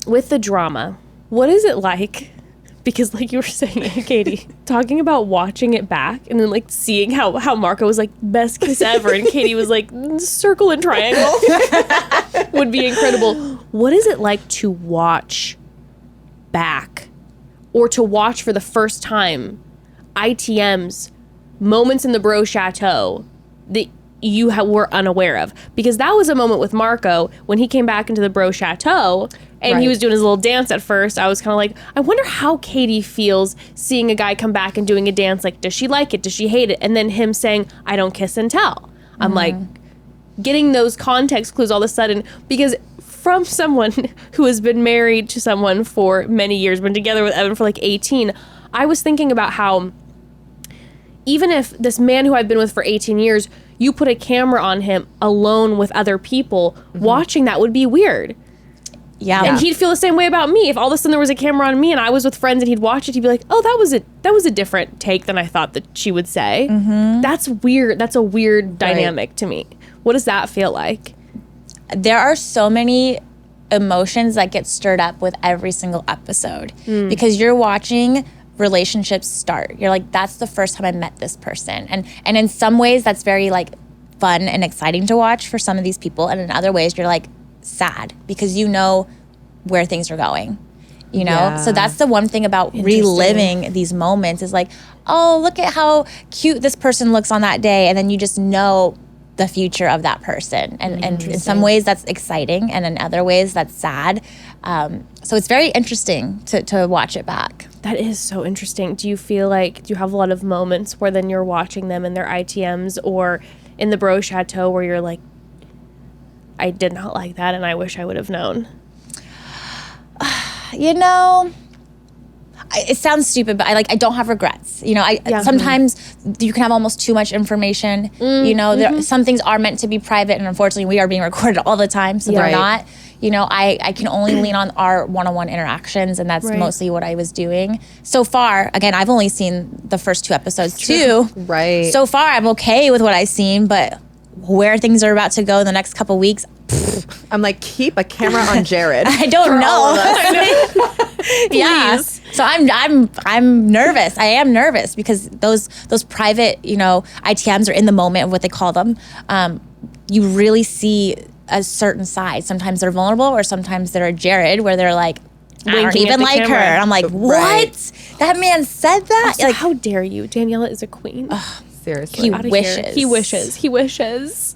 with the drama, what is it like? Because like you were saying, Katie, talking about watching it back and then like seeing how Marco was like best kiss ever and Katie was like circle and triangle would be incredible. What is it like to watch back or to watch for the first time ITM's moments in the Bro Chatau that you were unaware of? Because that was a moment with Marco when he came back into the Bro Chatau and he
Right.
was doing his little dance at first. I was kind of like, I wonder how Katie feels seeing a guy come back and doing a dance. Like, does she like it? Does she hate it? And then him saying, I don't kiss and tell. I'm like, getting those context clues all of a sudden, because from someone who has been married to someone for many years, been together with Evan for like 18, I was thinking about how even if this man who I've been with for 18 years, you put a camera on him alone with other people, watching that would be weird.
Yeah.
And he'd feel the same way about me. If all of a sudden there was a camera on me and I was with friends and he'd watch it, he'd be like, oh, that was a different take than I thought that she would say. That's weird. That's a weird dynamic to me. What does that feel like?
There are so many emotions that get stirred up with every single episode because you're watching relationships start. You're like, that's the first time I met this person. And in some ways that's very like fun and exciting to watch for some of these people. And in other ways you're like sad because you know where things are going. You know?
Yeah.
So that's the one thing about reliving these moments is like, oh, look at how cute this person looks on that day. And then you just know the future of that person. And in some ways that's exciting and in other ways that's sad. So it's very interesting to watch it back.
That is so interesting. Do you feel like, do you have a lot of moments where then you're watching them in their ITMs or in the Bro Chatau where you're like, I did not like that and I wish I would have known?
You know, it sounds stupid, but I don't have regrets. You know, sometimes you can have almost too much information. You know, some things are meant to be private, and unfortunately, we are being recorded all the time, so they're not. You know, I can only lean on our one-on-one interactions, and that's mostly what I was doing. So far, again, I've only seen the first 2 episodes too.
Right.
So far, I'm okay with what I've seen, but where things are about to go in the next couple weeks,
I'm like, keep a camera on Jared.
I don't know. Yeah. So I'm nervous. I am nervous because those private, you know, ITMs are in the moment of what they call them. You really see a certain side. Sometimes they're vulnerable, or sometimes they're Jared, where they're like, I don't
Winking at
even
the
like
camera.
her. I'm like, what? That man said that?
Also,
Like,
how dare you? Daniela is a queen.
Seriously.
He
Outta here.
wishes.
He wishes.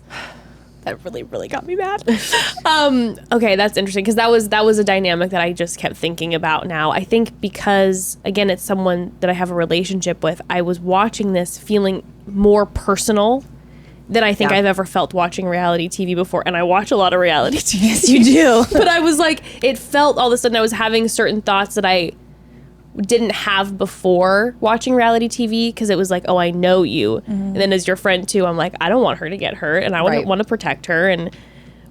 That really, really got me mad. Okay, that's interesting because that was a dynamic that I just kept thinking about now. I think because, again, it's someone that I have a relationship with, I was watching this feeling more personal than I think I've ever felt watching reality TV before. And I watch a lot of reality TV.
yes, you do.
But I was like, it felt all of a sudden I was having certain thoughts that I didn't have before watching reality TV because it was like, oh, I know you. And then as your friend too, I'm like, I don't want her to get hurt and I want to protect her. And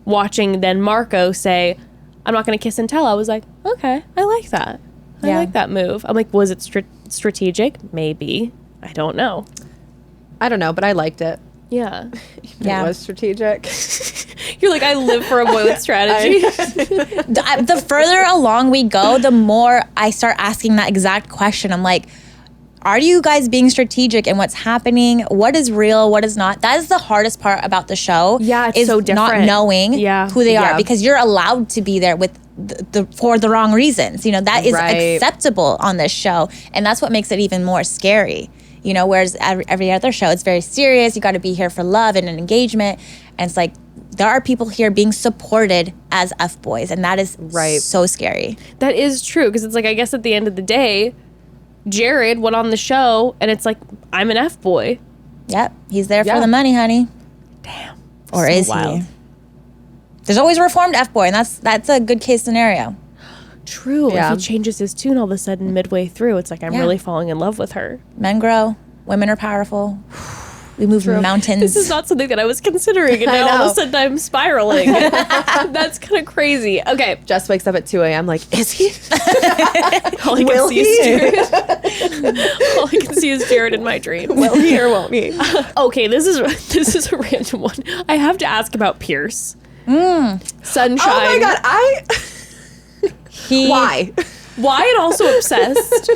watching then Marco say, I'm not going to kiss and tell, I was like, okay, I like that. I like that move. I'm like, was it strategic? Maybe. I don't know.
I don't know, but I liked it.
Yeah.
It was strategic.
You're like, I live for a boy with strategy.
The further along we go, the more I start asking that exact question. I'm like, are you guys being strategic in what's happening? What is real? What is not? That is the hardest part about the show.
Yeah, it's
is
so
not
different.
knowing who they are
Yeah.
because you're allowed to be there with for the wrong reasons. You know, that is acceptable on this show. And that's what makes it even more scary. You know, whereas every other show, it's very serious. You got to be here for love and an engagement. And it's like, there are people here being supported as F-boys. And that is so scary.
That is true. Because it's like, I guess at the end of the day, Jared went on the show and it's like, I'm an F-boy.
Yep. He's there for the money, honey.
Damn.
Or
So
is
wild.
he? There's always a reformed F-boy. And that's a good case scenario.
True.
Yeah.
If he changes his tune all of a sudden midway through, it's like, I'm really falling in love with her.
Men grow. Women are powerful. We move mountains.
This is not something that I was considering, and now all of a sudden I'm spiraling. That's kind of crazy. Okay.
Jess wakes up at 2 a.m. like, is he?
All I can see is Jared. All I can see is Jared in my dreams.
Will he or won't he?
Okay, this is a random one. I have to ask about Pierce. Sunshine.
Oh my God. Why?
Why and also obsessed?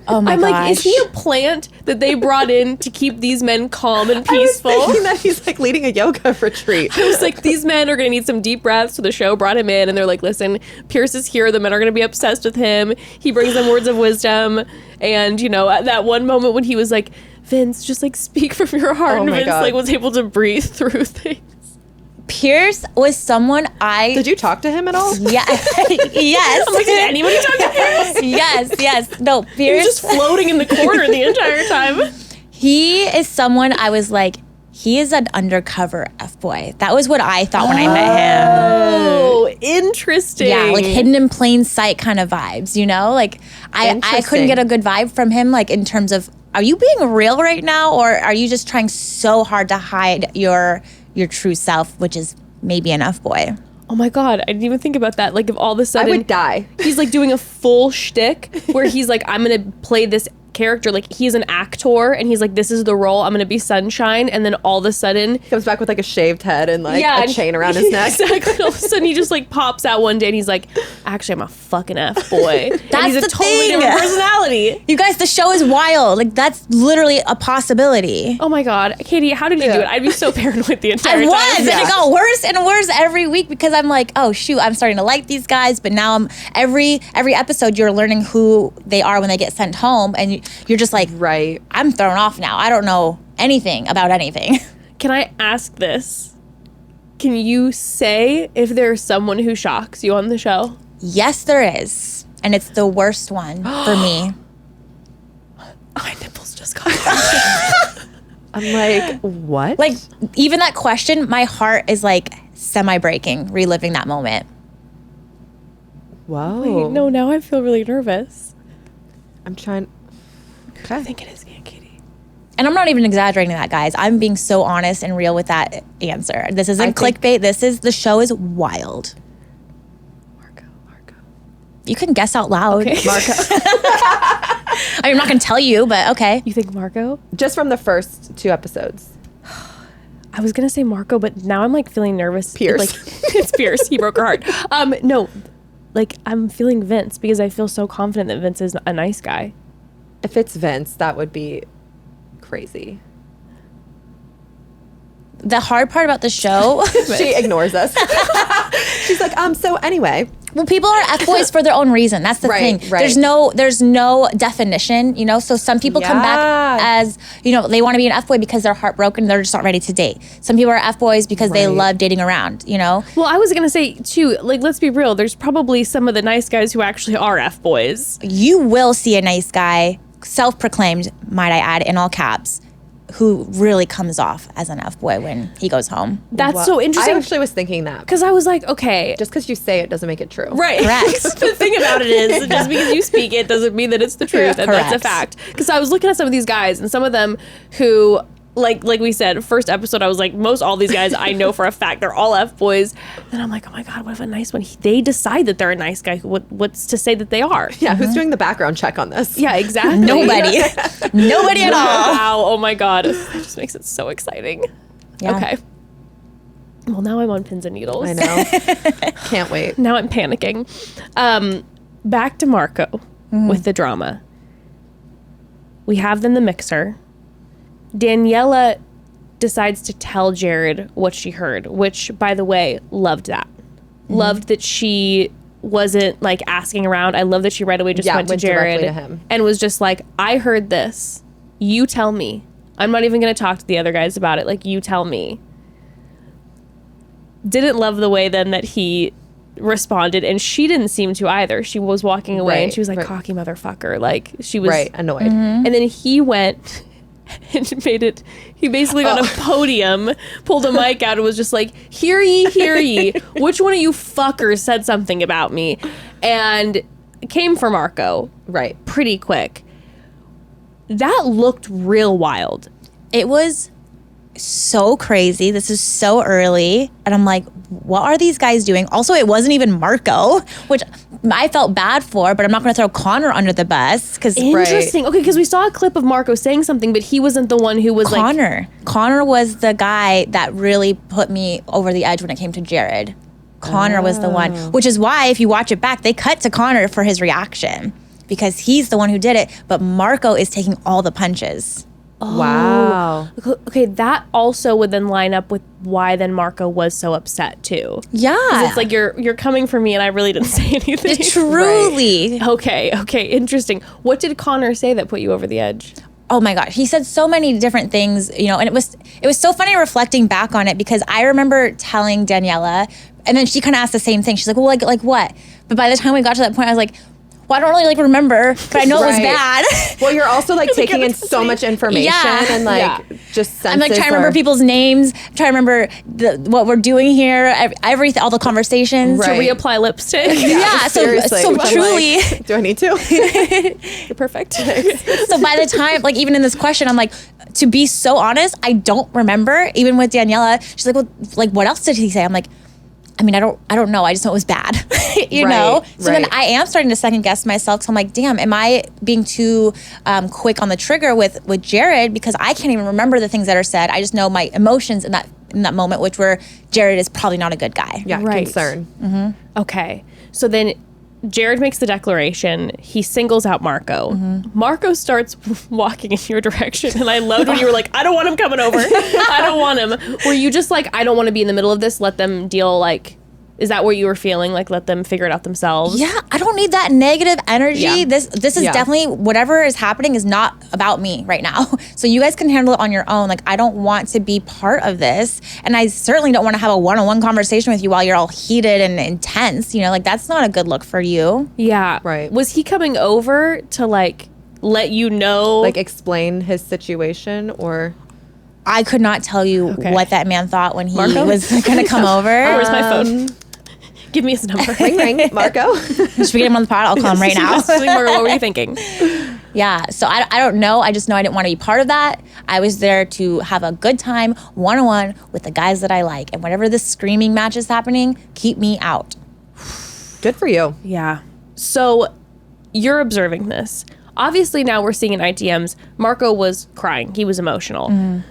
Oh my
I'm
gosh.
like, is he a plant that they brought in to keep these men calm and peaceful?
I was thinking that he's like leading a yoga retreat.
I was like, these men are going to need some deep breaths. So the show brought him in and they're like, listen, Pierce is here. The men are going to be obsessed with him. He brings them words of wisdom. And, you know, at that one moment when he was like, Vince, just like speak from your heart.
Oh
and
my
Vince
God.
like was able to breathe through things.
Pierce was someone
Did you talk to him at all?
Yeah. Yes.
I'm like, did anybody talk to Pierce?
Yes. No,
He
Pierce.
was just floating in the corner the entire time.
He is someone I was like, he is an undercover F-boy. That was what I thought when I met him.
Oh, interesting.
Yeah, like hidden in plain sight kind of vibes, you know? Like I couldn't
Interesting.
get a good vibe from him, like in terms of, are you being real right now? Or are you just trying so hard to hide your true self, which is maybe an F-boy?
Oh my God, I didn't even think about that. Like if all of a
I
sudden
would die.
he's like doing a full shtick where he's like, I'm gonna play this character, like he's an actor and he's like, this is the role, I'm gonna be Sunshine, and then all of a sudden
Comes back with like a shaved head and like a
and-
chain around his neck.
Exactly. All of a sudden he just like pops out one day and he's like, actually I'm a fucking F-boy. And
That's
he's a
the
totally
thing.
different personality.
You guys, the show is wild. Like that's literally a possibility.
Oh my God. Katie, how did you do it? I'd be so paranoid the entire
I
time.
was, and it got worse and worse every week because I'm like, oh shoot, I'm starting to like these guys, but now I'm every episode you're learning who they are when they get sent home, and you're just like,
Right.
I'm thrown off now. I don't know anything about anything.
Can I ask this? Can you say if there's someone who shocks you on the show?
Yes, there is, and it's the worst one for me.
My nipples just got hard.
I'm like, what?
Like even that question, my heart is like semi-breaking, reliving that moment.
Whoa.
Wait, no, now I feel really nervous.
I'm trying. Okay.
I think it is Aunt Katie.
And I'm not even exaggerating that, guys. I'm being so honest and real with that answer. This isn't
I think-
clickbait. The show is wild.
Marco.
You can guess out loud.
Okay.
Marco.
I mean, I'm not going to tell you, but okay.
You think Marco?
Just from the first 2 episodes.
I was gonna say Marco, but now I'm like feeling nervous.
Pierce.
Like it's Pierce. He broke her heart. No, like I'm feeling Vince because I feel so confident that Vince is a nice guy.
If it's Vince, that would be crazy.
The hard part about the show,
She ignores us. She's like, so anyway.
well, people are F-boys for their own reason. That's the
Right,
thing.
right.
There's no definition, you know? So some people come back
Yeah.
as, you know, they want to be an F-boy because they're heartbroken. They're just not ready to date. Some people are F-boys because they
Right.
love dating around, you know?
Well, I was gonna say too. Like, let's be real. There's probably some of the nice guys who actually are F boys.
You will see a nice guy, self-proclaimed, might I add, in all caps, who really comes off as an F-boy when he goes home.
That's so
I
interesting.
actually was thinking that.
Because I was like, okay,
Just because you say it doesn't make it true.
right.
Correct.
The thing about it is, just because you speak it doesn't mean that it's the truth, and that's a
Correct.
fact. Because I was looking at some of these guys, and some of them who, like we said, first episode, I was like, all these guys I know for a fact they're all F boys. Then I'm like, oh my God, what if a nice one? They decide that they're a nice guy. What's to say that they are?
Yeah, who's doing the background check on this?
Yeah, exactly.
Nobody. Nobody at all.
Wow. Oh my God. That just makes it so exciting.
Yeah.
Okay. Well, now I'm on pins and needles.
I know. Can't wait.
Now I'm panicking. Back to Marco with the drama. We have them the mixer. Daniela decides to tell Jared what she heard, which, by the way, loved that. Loved that she wasn't like asking around. I love that she right away just went to Jared
directly to him.
and was just like, I heard this. You tell me. I'm not even going to talk to the other guys about it. Like, you tell me. Didn't love the way then that he responded, and she didn't seem to either. She was walking away and
Right,
she was like,
right.
cocky motherfucker. Like, she was
Right, annoyed.
and then he went and made it. He basically got a podium, pulled a mic out, and was just like, "Hear ye, hear ye. Which one of you fuckers said something about me?" And it came from Marco
Right.
pretty quick. That looked real wild.
It was so crazy. This is so early. And I'm like, what are these guys doing? Also, it wasn't even Marco, which I felt bad for, but I'm not going to throw Connor under the bus because
Interesting. Okay, because we saw a clip of Marco saying something, but he wasn't the one who was like.
Connor was the guy that really put me over the edge when it came to Jared. Connor was the one, which is why if you watch it back, they cut to Connor for his reaction because he's the one who did it, but Marco is taking all the punches.
Wow.
Okay, that also would then line up with why then Marco was so upset too.
Yeah.
'Cause it's like you're coming for me and I really didn't say anything.
Truly.
Okay, interesting. What did Connor say that put you over the edge?
Oh my gosh, he said so many different things, you know, and it was so funny reflecting back on it because I remember telling Daniela, and then she kind of asked the same thing. She's like, well, like what? But by the time we got to that point, I was like, well, I don't really like remember, but I know it was
Right.
bad.
Well, you're also like taking in so much information
Yeah.
and like
Yeah.
just senses.
I'm like trying to remember people's names, trying to remember what we're doing here, all the conversations.
Right.
To reapply lipstick?
Yeah, so
Seriously.
so
I'm
truly.
like, do I need to?
You're perfect.
So by the time, like even in this question, I'm like, to be so honest, I don't remember. Even with Daniela, she's like, well, like what else did he say? I'm like, I mean, I don't know. I just know it was bad, you know? So then I am starting to second guess myself. So I'm like, damn, am I being too quick on the trigger with Jared? Because I can't even remember the things that are said. I just know my emotions in that moment, which were Jared is probably not a good guy.
Yeah,
Right.
concern.
Okay. So then Jared makes the declaration. He singles out Marco. Marco starts walking in your direction. And I loved when you were like, I don't want him coming over. I don't want him. Were you just like, I don't want to be in the middle of this. Let them deal, like, is that what you were feeling? Like, let them figure it out themselves?
Yeah, I don't need that negative energy.
Yeah.
This is
Yeah.
definitely, whatever is happening is not about me right now. So you guys can handle it on your own. Like, I don't want to be part of this. And I certainly don't want to have a one-on-one conversation with you while you're all heated and intense. You know, like, that's not a good look for you.
Yeah.
Right.
Was he coming over to, like, let you know?
Like explain his situation or...
I could not tell you
Okay.
what that man thought when he
Marco?
was going to come over.
Where's my phone? Give me his number.
Ring, ring, Marco.
Should we get him on the pod? I'll call him right now.
What were you thinking?
Yeah, so I don't know. I just know I didn't want to be part of that. I was there to have a good time, one-on-one with the guys that I like. And whenever this screaming match is happening, keep me out.
Good for you.
Yeah. So you're observing this. Obviously, now we're seeing in ITMs, Marco was crying. He was emotional.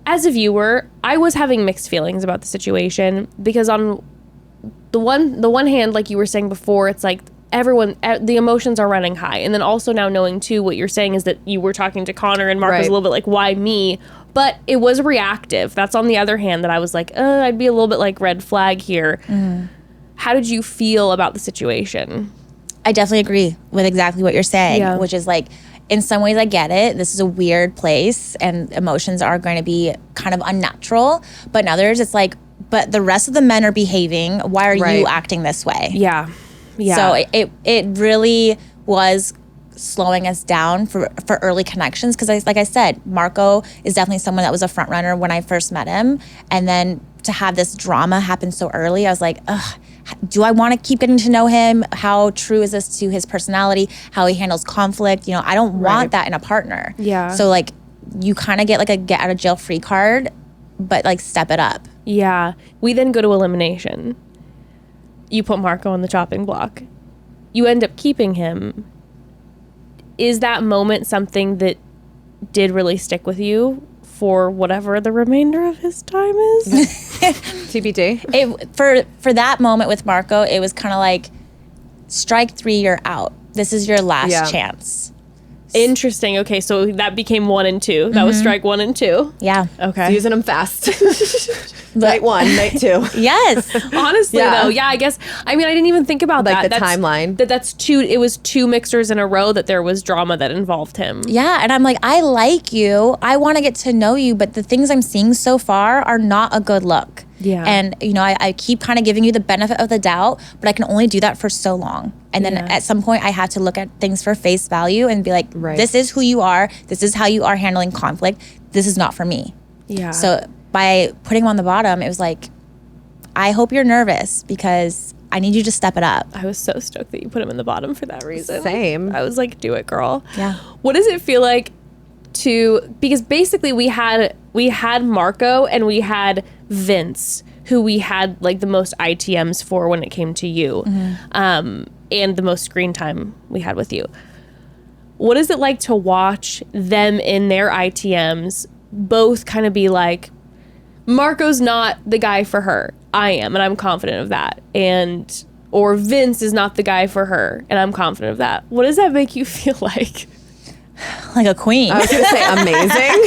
As a viewer, I was having mixed feelings about the situation because on the one hand, like you were saying before, it's like everyone, the emotions are running high. And then also now knowing too, what you're saying is that you were talking to Connor and Mark was
Right.
a little bit like, why me? But it was reactive. That's on the other hand that I was like, I'd be a little bit like red flag here. How did you feel about the situation?
I definitely agree with exactly what you're saying,
Yeah.
which is like, in some ways I get it. This is a weird place and emotions are going to be kind of unnatural. But in others, it's like, but the rest of the men are behaving. Why are
Right.
you acting this way?
Yeah. Yeah.
So it really was slowing us down for early connections because like I said, Marco is definitely someone that was a front runner when I first met him, and then to have this drama happen so early, I was like, ugh, do I want to keep getting to know him? How true is this to his personality? How he handles conflict? You know, I don't want
Right.
that in a partner.
Yeah.
So like you kind of get like a get out of jail free card, but like step it up.
Yeah. We then go to elimination. You put Marco on the chopping block. You end up keeping him. Is that moment something that did really stick with you for whatever the remainder of his time is?
TBD.
For that moment with Marco, it was kind of like strike 3, you're out. This is your last
Yeah.
chance.
Interesting. Okay, so that became 1 and 2. That was strike 1 and 2.
Yeah.
Okay.
Using them fast. Night 1, night 2.
Yes.
Honestly,
Yeah.
though, yeah, I guess. I mean, I didn't even think about
Like
that.
the timeline.
That's 2. It was 2 mixers in a row that there was drama that involved him.
Yeah, and I'm like, I like you. I want to get to know you, but the things I'm seeing so far are not a good look.
Yeah.
And, you know, I keep kind of giving you the benefit of the doubt, but I can only do that for so long. And then
Yeah.
at some point, I have to look at things for face value and be like,
Right.
this is who you are. This is how you are handling conflict. This is not for me.
Yeah.
So by putting him on the bottom, it was like, I hope you're nervous because I need you to step it up.
I was so stoked that you put him in the bottom for that reason.
Same.
I was like, do it, girl.
Yeah.
What does it feel like because basically we had Marco and we had Vince, who we had like the most ITMs for when it came to you, and the most screen time we had with you. What is it like to watch them in their ITMs both kind of be like, Marco's not the guy for her. I am, and I'm confident of that. Or Vince is not the guy for her, and I'm confident of that. What does that make you feel like?
Like a queen.
I was going to say amazing.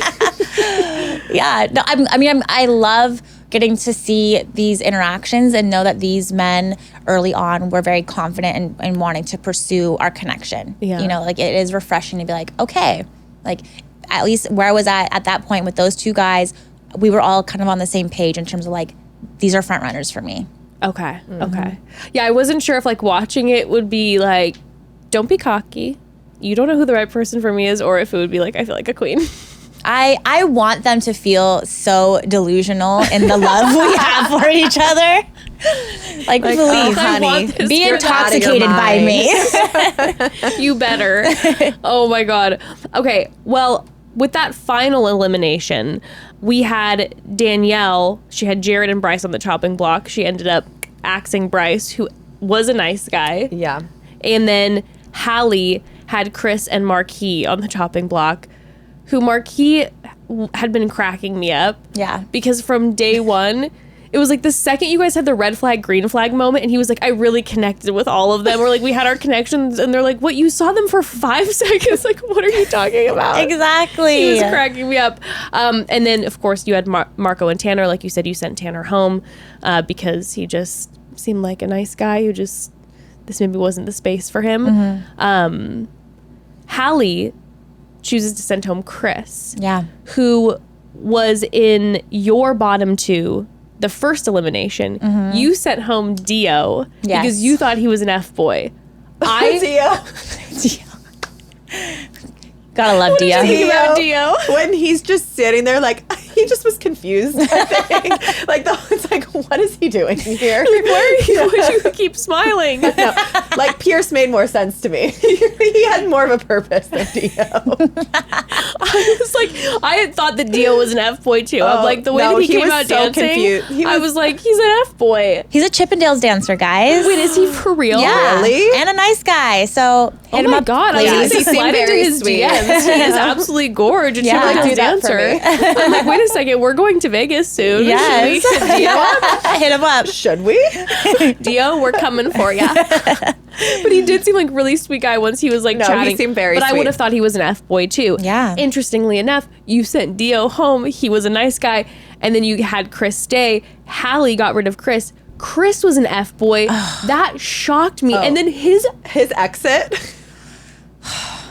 Yeah, no, I love getting to see these interactions and know that these men early on were very confident in wanting to pursue our connection.
Yeah.
You know, like it is refreshing to be like, okay, like at least where I was at that point with those 2 guys, we were all kind of on the same page in terms of like, these are front runners for me.
Okay. Okay. Yeah, I wasn't sure if like watching it would be like, don't be cocky. You don't know who the right person for me is, or if it would be like, I feel like a queen.
I want them to feel so delusional in the love we have for each other. Like please,
oh,
I want
honey,
this
be
for
intoxicated by me.
You better. Oh my God. Okay. Well, with that final elimination, we had Danielle. She had Jared and Bryce on the chopping block. She ended up axing Bryce, who was a nice guy.
Yeah.
And then Hallie had Chris and Marquis on the chopping block, who Marquis had been cracking me up.
Yeah.
Because from day one, it was like the second you guys had the red flag, green flag moment, and he was like, I really connected with all of them. Or like we had our connections, and they're like, what, you saw them for 5 seconds? Like, what are you talking about?
Exactly.
He was cracking me up. And then, of course, you had Marco and Tanner. Like you said, you sent Tanner home because he just seemed like a nice guy who just, this maybe wasn't the space for him. Hallie chooses to send home Chris.
Yeah.
Who was in your bottom 2, the first elimination. You sent home Dio
Yes.
because you thought he was an F-boy.
Dio.
Gotta love
What did
Dio.
you think about Dio?
When he's just sitting there, like, he just was confused, I think. Like, it's like, what is he doing here?
Like, why do you keep smiling?
No, like, Pierce made more sense to me. He had more of a purpose than Dio.
I was like, I had thought that Dio was an F-boy too. I'm like, the way
no,
that he
he
came
was
out
so
dancing,
confused.
I was like, he's an F-boy.
He's a Chippendales dancer, guys.
Wait, is he for real?
Yeah.
Really?
And a nice guy. So
Oh
hit him
my
up,
God, I was
ladies.
gonna
He
say
seemed
slide into
very
his
sweet.
DMs. He is absolutely gorgeous.
Yeah.
Like,
Do that for me.
I'm like, wait a second, we're going to Vegas soon.
Yes.
Should we hit
Hit him up.
Should we?
Dio, we're coming for ya. But he did seem like a really sweet guy once he was like
No, he
chatting.
seemed very
But I
sweet.
would have thought he was an F-boy too.
Yeah.
Interestingly enough, you sent Dio home. He was a nice guy. And then you had Chris stay. Hallie got rid of Chris. Chris was an F-boy. That shocked me. And then
His exit.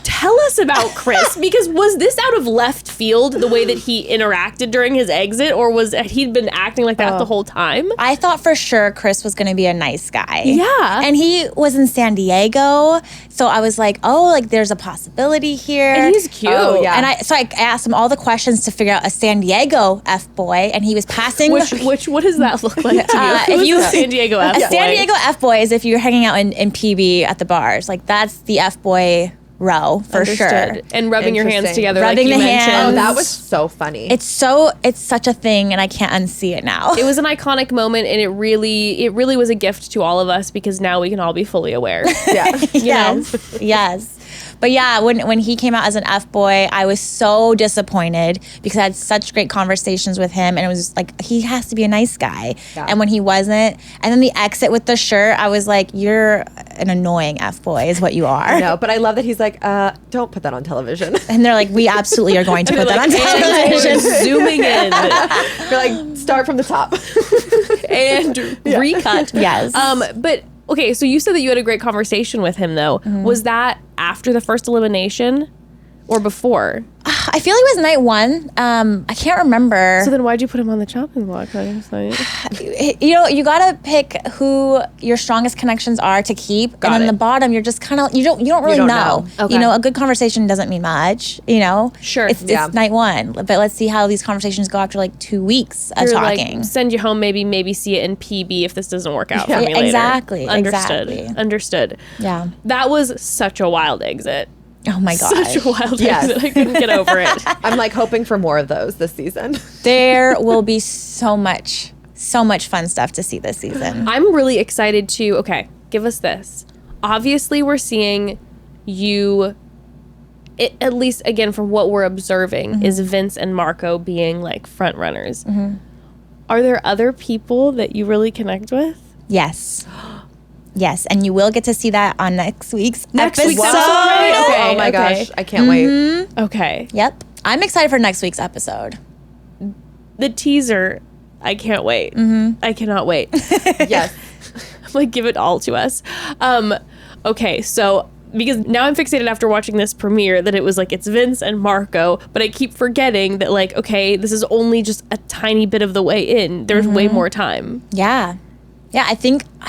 tell us about Chris, because was this out of left field, the way that he interacted during his exit, or was he'd been acting like that the whole time?
I thought for sure Chris was going to be a nice guy.
Yeah.
And he was in San Diego. So I was like, oh, like there's a possibility here.
And he's cute.
Oh, yeah.
And I asked him all the questions to figure out a San Diego F-boy, and he was passing.
Which what does that look like to you?
if
Who's
you-
a San Diego F-boy?
A San Diego F-boy is if you're hanging out in PB at the bars. Like that's the F-boy row for sure.
Understood. And rubbing your hands
Interesting.
together,
Rubbing
like you
the
mentioned.
hands.
Oh, that was so funny.
It's such a thing, and I can't unsee it now.
It was an iconic moment, and it really was a gift to all of us, because now we can all be fully aware.
yeah.
Yes. But yeah, when he came out as an F-boy, I was so disappointed because I had such great conversations with him, and it was just like, he has to be a nice guy.
Yeah.
And when he wasn't, and then the exit with the shirt, I was like, you're an annoying F-boy is what you are.
No, but I love that he's like, don't put that on television.
And they're like, we absolutely are going to put that on
And
television.
zooming in
You're like, start from the top.
and recut.
Yes.
But okay, so you said that you had a great conversation with him, though. Was that after the first elimination or before?
I feel like it was night one. I can't remember.
So then why'd you put him on the chopping block? I was like,
You know, you gotta pick who your strongest connections are to keep,
Got
and then
it.
the bottom, you're just kind of you don't really
don't
know.
know.
Okay.
You know, a good conversation doesn't mean much. You know,
Sure.
It's
Yeah.
night one, but let's see how these conversations go after like 2 weeks of
you're
talking.
like, send you home, maybe see it in PB if this doesn't work out for me later.
Exactly,
Understood.
exactly.
Understood.
Yeah.
That was such a wild exit.
Oh my
Such a
gosh.
wild
Yes.
exit. I couldn't get over it.
I'm like hoping for more of those this season.
There will be so much fun stuff to see this season.
I'm really excited to, okay, give us this. Obviously, we're seeing you, at least again from what we're observing, is Vince and Marco being like front runners. Are there other people that you really connect with?
Yes. Yes, and you will get to see that on next week's episode.
week's episode already? Okay,
oh my
okay.
gosh, I can't wait.
Okay.
Yep. I'm excited for next week's episode.
The teaser, I can't wait. I cannot wait.
Yes.
Like, give it all to us. Okay, so because now I'm fixated after watching this premiere that it was like it's Vince and Marco, but I keep forgetting that, like, okay, this is only just a tiny bit of the way in. There's way more time.
Yeah. Yeah, I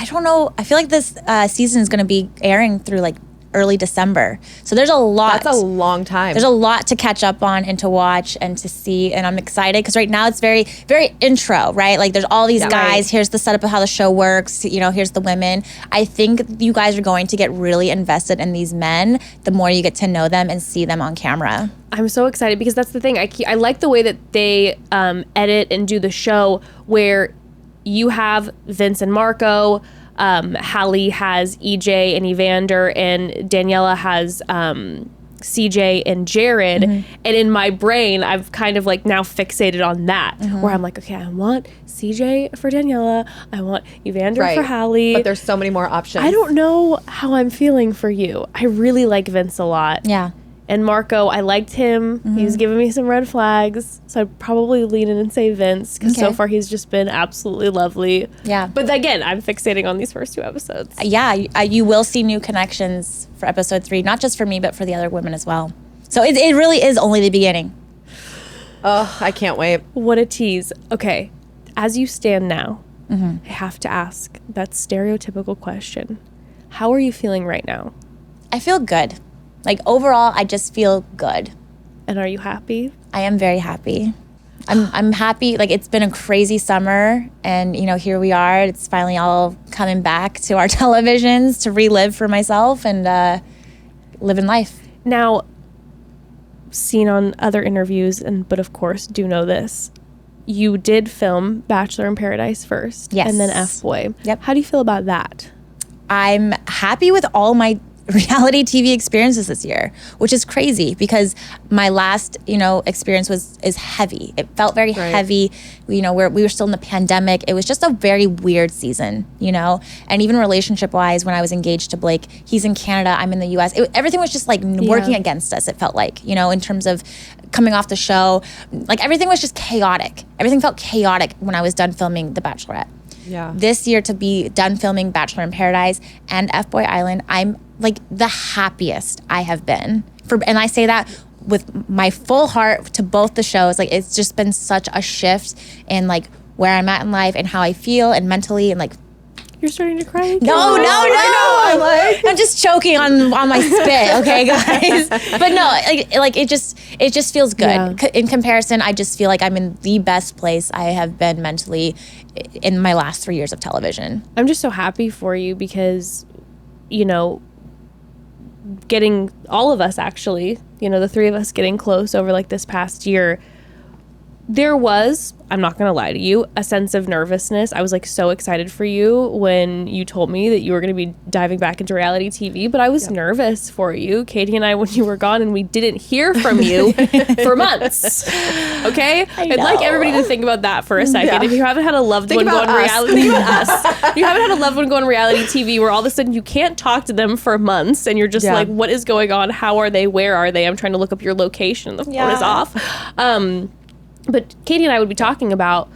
don't know. I feel like this season is going to be airing through like early December. So there's a lot.
That's a long time.
There's a lot to catch up on and to watch and to see. And I'm excited because right now it's very, very intro, right? Like there's all these guys. Here's the setup of how the show works. You know, here's the women. I think you guys are going to get really invested in these men the more you get to know them and see them on camera.
I'm so excited because that's the thing. I like the way that they edit and do the show where you have Vince and Marco, Hallie has EJ and Evander, and Daniela has CJ and Jared. And in my brain, I've kind of like now fixated on that, where I'm like, okay, I want CJ for Daniela, I want Evander for Hallie.
But there's so many more options.
I don't know how I'm feeling for you. I really like Vince a lot.
Yeah.
And Marco, I liked him. He was giving me some red flags. So I'd probably lean in and say Vince because so far he's just been absolutely lovely.
Yeah.
But again, I'm fixating on these first 2 episodes.
Yeah, you will see new connections for episode 3, not just for me, but for the other women as well. So it really is only the beginning.
Oh, I can't wait.
What a tease. Okay, as you stand now, I have to ask that stereotypical question. How are you feeling right now?
I feel good. Like overall, I just feel good.
And are you happy?
I am very happy. I'm happy. Like it's been a crazy summer and you know, here we are. It's finally all coming back to our televisions to relive for myself and living life.
Now, seen on other interviews, but of course do know this, you did film Bachelor in Paradise first.
Yes.
And then FBoy.
Yep.
How do you feel about that?
I'm happy with all my reality TV experiences this year, which is crazy because my last, experience is heavy. It felt very heavy. We were still in the pandemic. It was just a very weird season, and even relationship wise, when I was engaged to Blake, he's in Canada, I'm in the US. Everything was just like working against us. It felt like, in terms of coming off the show, like everything was just chaotic. Everything felt chaotic when I was done filming The Bachelorette.
Yeah.
This year to be done filming Bachelor in Paradise and FBoy Island, I'm like the happiest I have been. And I say that with my full heart to both the shows. Like it's just been such a shift in like where I'm at in life and how I feel and mentally and like.
You're starting to cry again.
No. I'm just choking on my spit, okay, guys. But no, like it just feels good.
Yeah.
In comparison, I just feel like I'm in the best place I have been mentally in my last 3 years of television.
I'm just so happy for you because, getting all of us actually, the 3 of us getting close over like this past year, there was, I'm not gonna lie to you, a sense of nervousness. I was like so excited for you when you told me that you were gonna be diving back into reality TV, but I was nervous for you, Katie and I, when you were gone and we didn't hear from you for months. Okay? I'd like everybody to think about that for a second.
Yeah.
If you haven't had a loved one go on reality, think about us. If you haven't had a loved one go on reality TV where all of a sudden you can't talk to them for months and you're just like, what is going on? How are they? Where are they? I'm trying to look up your location and the phone is off. But Katie and I would be talking about,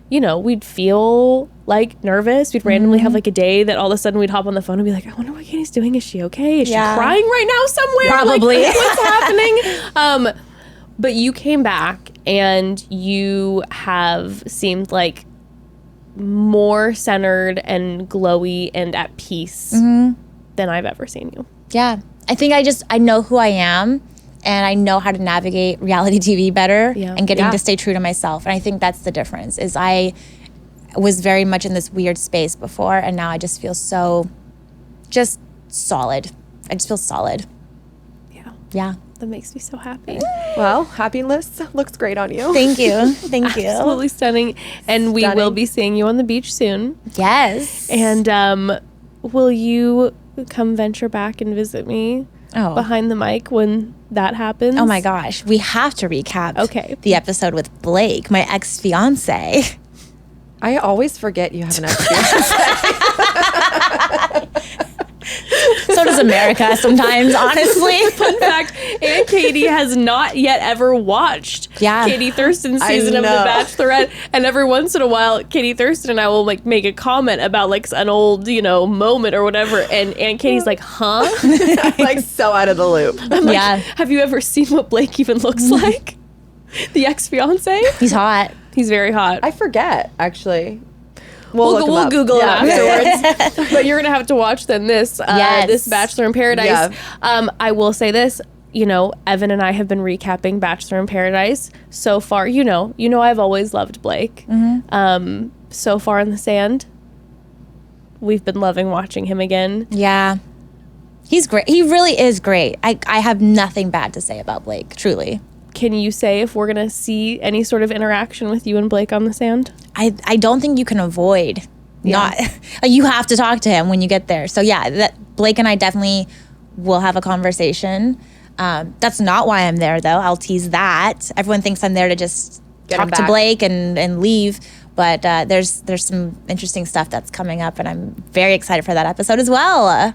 we'd feel like nervous. We'd randomly have like a day that all of a sudden we'd hop on the phone and be like, I wonder what Katie's doing. Is she okay? Is she crying right now somewhere?
Probably.
Like, what's happening? But you came back and you have seemed like more centered and glowy and at peace than I've ever seen you.
Yeah. I think I know who I am. And I know how to navigate reality TV better and getting to stay true to myself. And I think that's the difference, is I was very much in this weird space before, and now I just feel so just solid. I just feel solid.
Yeah.
Yeah.
That makes me so happy.
Well, happiness looks great on you.
Thank you. Thank you.
Absolutely stunning. And we will be seeing you on the beach soon.
Yes.
And will you come venture back and visit me behind the mic when that happens?
Oh my gosh. We have to recap the episode with Blake, my ex-fiance.
I always forget you have an ex-fiance.
So does America sometimes, honestly.
Fun fact, Aunt Katie has not yet ever watched Katie Thurston's season of The Bachelorette. And every once in a while, Katie Thurston and I will like make a comment about like an old, moment or whatever. And Aunt Katie's like, huh?
I'm like so out of the loop.
I'm like, have you ever seen what Blake even looks like? The ex-fiance?
He's hot.
He's very hot.
I forget, actually. We'll look 'em up.
Google
Yeah.
it afterwards. But you're gonna have to watch then this this Bachelor in Paradise.
Yeah.
I will say this. You know, Evan and I have been recapping Bachelor in Paradise so far. You know, I've always loved Blake. So far in the sand, we've been loving watching him again.
Yeah. He's great. He really is great. I have nothing bad to say about Blake, truly.
Can you say if we're gonna see any sort of interaction with you and Blake on the sand?
I don't think you can avoid not. You have to talk to him when you get there. So yeah, that Blake and I definitely will have a conversation. That's not why I'm there, though. I'll tease that. Everyone thinks I'm there to just
Get him
talk to
back.
Blake and leave. But there's some interesting stuff that's coming up, and I'm very excited for that episode as well.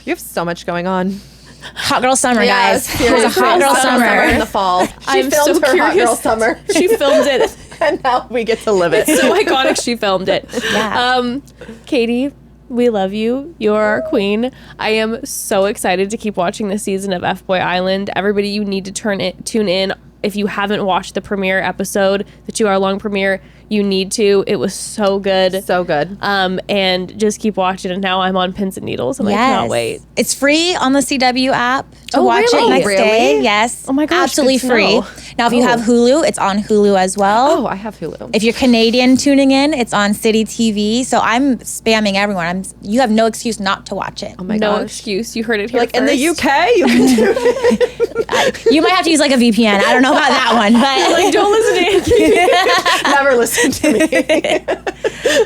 You have so much going on.
Hot girl summer, guys. It was a
seriously.
hot girl summer.
in the fall. She
I'm
filmed
so
her hot
curious.
girl summer,
She filmed it.
and now we get to live it.
So iconic. She filmed it.
Yeah.
Katie, we love you. You're our queen. I am so excited to keep watching this season of FBoy Island. Everybody, you need to tune in. If you haven't watched the premiere episode, the 2-hour-long premiere, you need to. It was so good.
So good.
And just keep watching. And now I'm on pins and needles, and I cannot wait.
It's free on the CW app to
Oh,
watch
really?
it next
Really?
day. Yes.
Oh my gosh,
absolutely
good to
free.
know.
Now, if you have Hulu, it's on Hulu as well.
Oh, I have Hulu.
If you're Canadian tuning in, it's on City TV. So I'm spamming everyone. You have no excuse not to watch it.
Oh my
No
gosh.
excuse. You heard it here
Like
first.
in the UK, you can do it.
You might have to use like a VPN. I don't know about that one, but
Like, don't listen to Andy.
Never listen to me.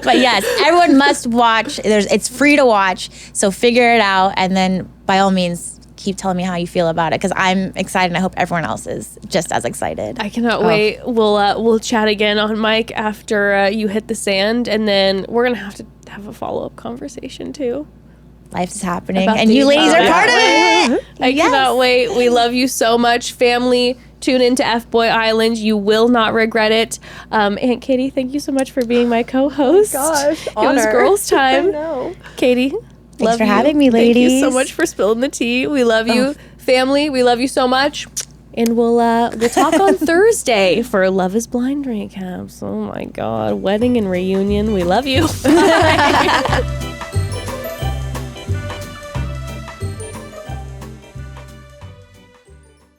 but yes, everyone must watch. It's free to watch. So figure it out, and then by all means, keep telling me how you feel about it because I'm excited. And I hope everyone else is just as excited.
I cannot wait. We'll chat again on mic after you hit the sand, and then we're gonna have to have a follow-up conversation too.
Life is happening,
About
and
the-
you ladies
Oh,
are
yeah.
part of it.
I
Yes.
cannot wait. We love you so much, family. Tune into FBoy Island. You will not regret it. Aunt Katie, thank you so much for being my co-host.
Gosh,
it was
honor.
girls' time.
I know.
Katie, love
for
you.
having me,
Thank you so
ladies.
much for spilling the tea. We love you, family. We love you so much. And we'll talk on Thursday for Love is Blind recaps. Oh my God, wedding and reunion. We love you.